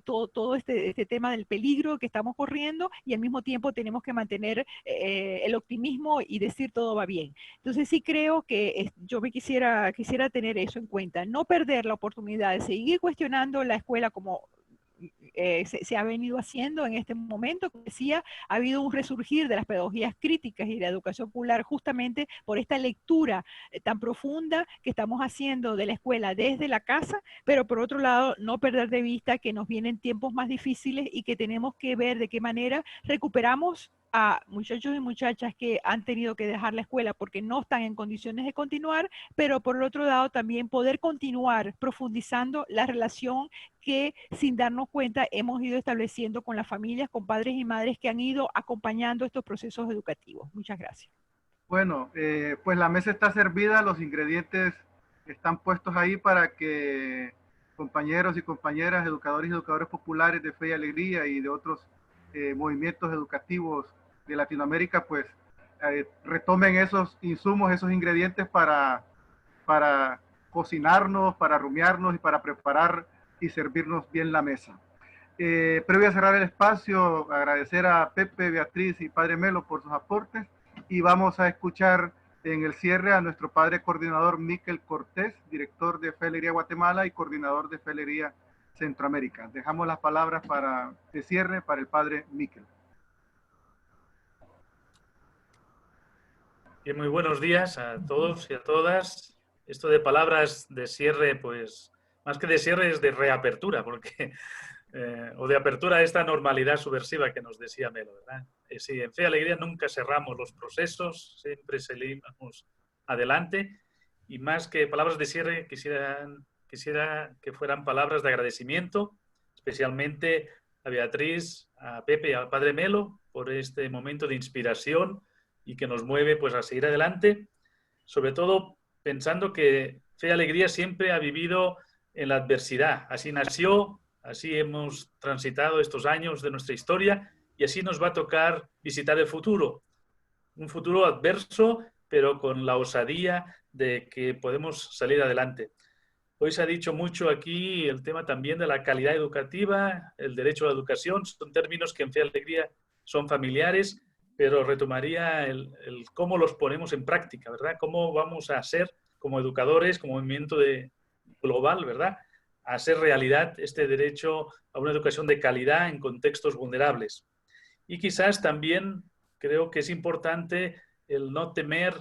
todo este tema del peligro que estamos corriendo, y al mismo tiempo tenemos que mantener el optimismo y decir todo va bien. Entonces sí creo que yo quisiera tener eso en cuenta, no perder la oportunidad de seguir cuestionando la escuela como se ha venido haciendo en este momento. Como decía, ha habido un resurgir de las pedagogías críticas y la educación popular justamente por esta lectura tan profunda que estamos haciendo de la escuela desde la casa, pero por otro lado no perder de vista que nos vienen tiempos más difíciles y que tenemos que ver de qué manera recuperamos a muchachos y muchachas que han tenido que dejar la escuela porque no están en condiciones de continuar, pero por el otro lado también poder continuar profundizando la relación que sin darnos cuenta hemos ido estableciendo con las familias, con padres y madres que han ido acompañando estos procesos educativos. Muchas gracias. Bueno, pues la mesa está servida, los ingredientes están puestos ahí para que compañeros y compañeras, educadores y educadores populares de Fe y Alegría y de otros movimientos educativos de Latinoamérica, pues retomen esos insumos, esos ingredientes para cocinarnos, para rumiarnos y para preparar y servirnos bien la mesa. Previo a cerrar el espacio, agradecer a Pepe, Beatriz y Padre Melo por sus aportes, y vamos a escuchar en el cierre a nuestro padre coordinador Miquel Cortés, director de Fe y Alegría Guatemala y coordinador de Fe y Alegría Centroamérica. Dejamos las palabras de cierre para el padre Miquel. Bien, muy buenos días a todos y a todas. Esto de palabras de cierre, pues más que de cierre es de reapertura, porque o de apertura a esta normalidad subversiva que nos decía Melo, ¿verdad? Sí, en Fe y Alegría nunca cerramos los procesos, siempre seguimos adelante, y más que palabras de cierre quisiera que fueran palabras de agradecimiento, especialmente a Beatriz, a Pepe y al Padre Melo por este momento de inspiración y que nos mueve pues a seguir adelante, sobre todo pensando que Fe y Alegría siempre ha vivido en la adversidad. Así nació, así hemos transitado estos años de nuestra historia y así nos va a tocar visitar el futuro. Un futuro adverso, pero con la osadía de que podemos salir adelante. Hoy se ha dicho mucho aquí el tema también de la calidad educativa, el derecho a la educación, son términos que en Fe y Alegría son familiares, pero retomaría el cómo los ponemos en práctica, ¿verdad? Cómo vamos a ser como educadores, como movimiento global, ¿verdad? A hacer realidad este derecho a una educación de calidad en contextos vulnerables. Y quizás también creo que es importante el no temer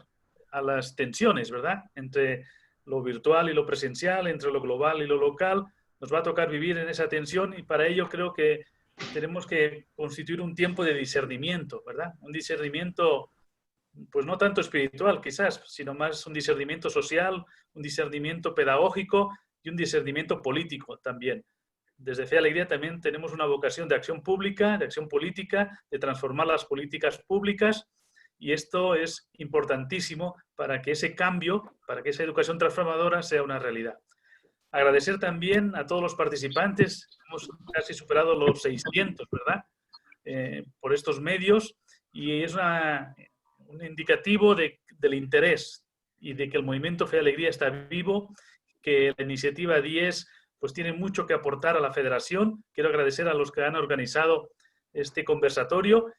a las tensiones, ¿verdad? Entre lo virtual y lo presencial, entre lo global y lo local. Nos va a tocar vivir en esa tensión y para ello creo que tenemos que constituir un tiempo de discernimiento, ¿verdad? Un discernimiento, pues no tanto espiritual quizás, sino más un discernimiento social, un discernimiento pedagógico y un discernimiento político también. Desde Fe y Alegría también tenemos una vocación de acción pública, de acción política, de transformar las políticas públicas, y esto es importantísimo para que ese cambio, para que esa educación transformadora sea una realidad. Agradecer también a todos los participantes, hemos casi superado los 600, ¿verdad? Por estos medios, y es un indicativo del interés y de que el movimiento Fe y Alegría está vivo, que la iniciativa 10 pues tiene mucho que aportar a la federación. Quiero agradecer a los que han organizado este conversatorio,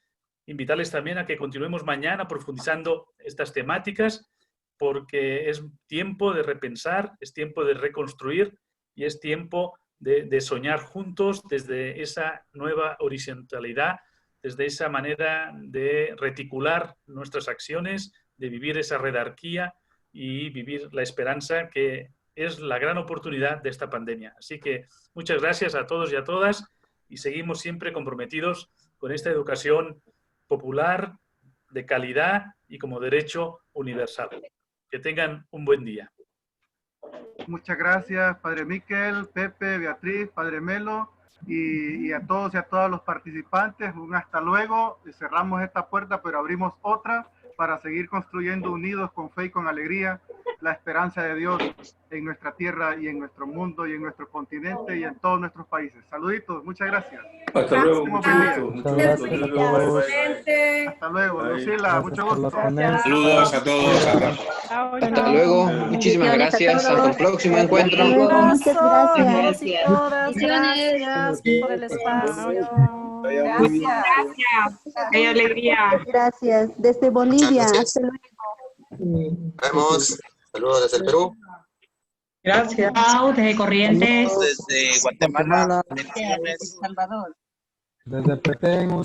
invitarles también a que continuemos mañana profundizando estas temáticas porque es tiempo de repensar, es tiempo de reconstruir y es tiempo de soñar juntos desde esa nueva horizontalidad, desde esa manera de reticular nuestras acciones, de vivir esa redarquía y vivir la esperanza que es la gran oportunidad de esta pandemia. Así que muchas gracias a todos y a todas y seguimos siempre comprometidos con esta educación popular, de calidad y como derecho universal. Que tengan un buen día. Muchas gracias, Padre Miquel, Pepe, Beatriz, Padre Melo, y a todos y a todas los participantes. Un hasta luego. Cerramos esta puerta, pero abrimos otra para seguir construyendo unidos con fe y con alegría la esperanza de Dios en nuestra tierra y en nuestro mundo y en nuestro continente y en todos nuestros países. Saluditos, muchas gracias. Hasta luego, mucho gusto. Hasta luego, Lucila, mucho gusto. Saludos a todos. Hasta luego, muchísimas gracias. Hasta el próximo encuentro. Muchas gracias. Gracias por el espacio. Gracias. Qué alegría. Gracias. Desde Bolivia. Hasta luego. Nos vemos. Saludos desde el Perú. Gracias. Desde Corrientes. Desde Guatemala. Desde El Salvador. Desde Petén.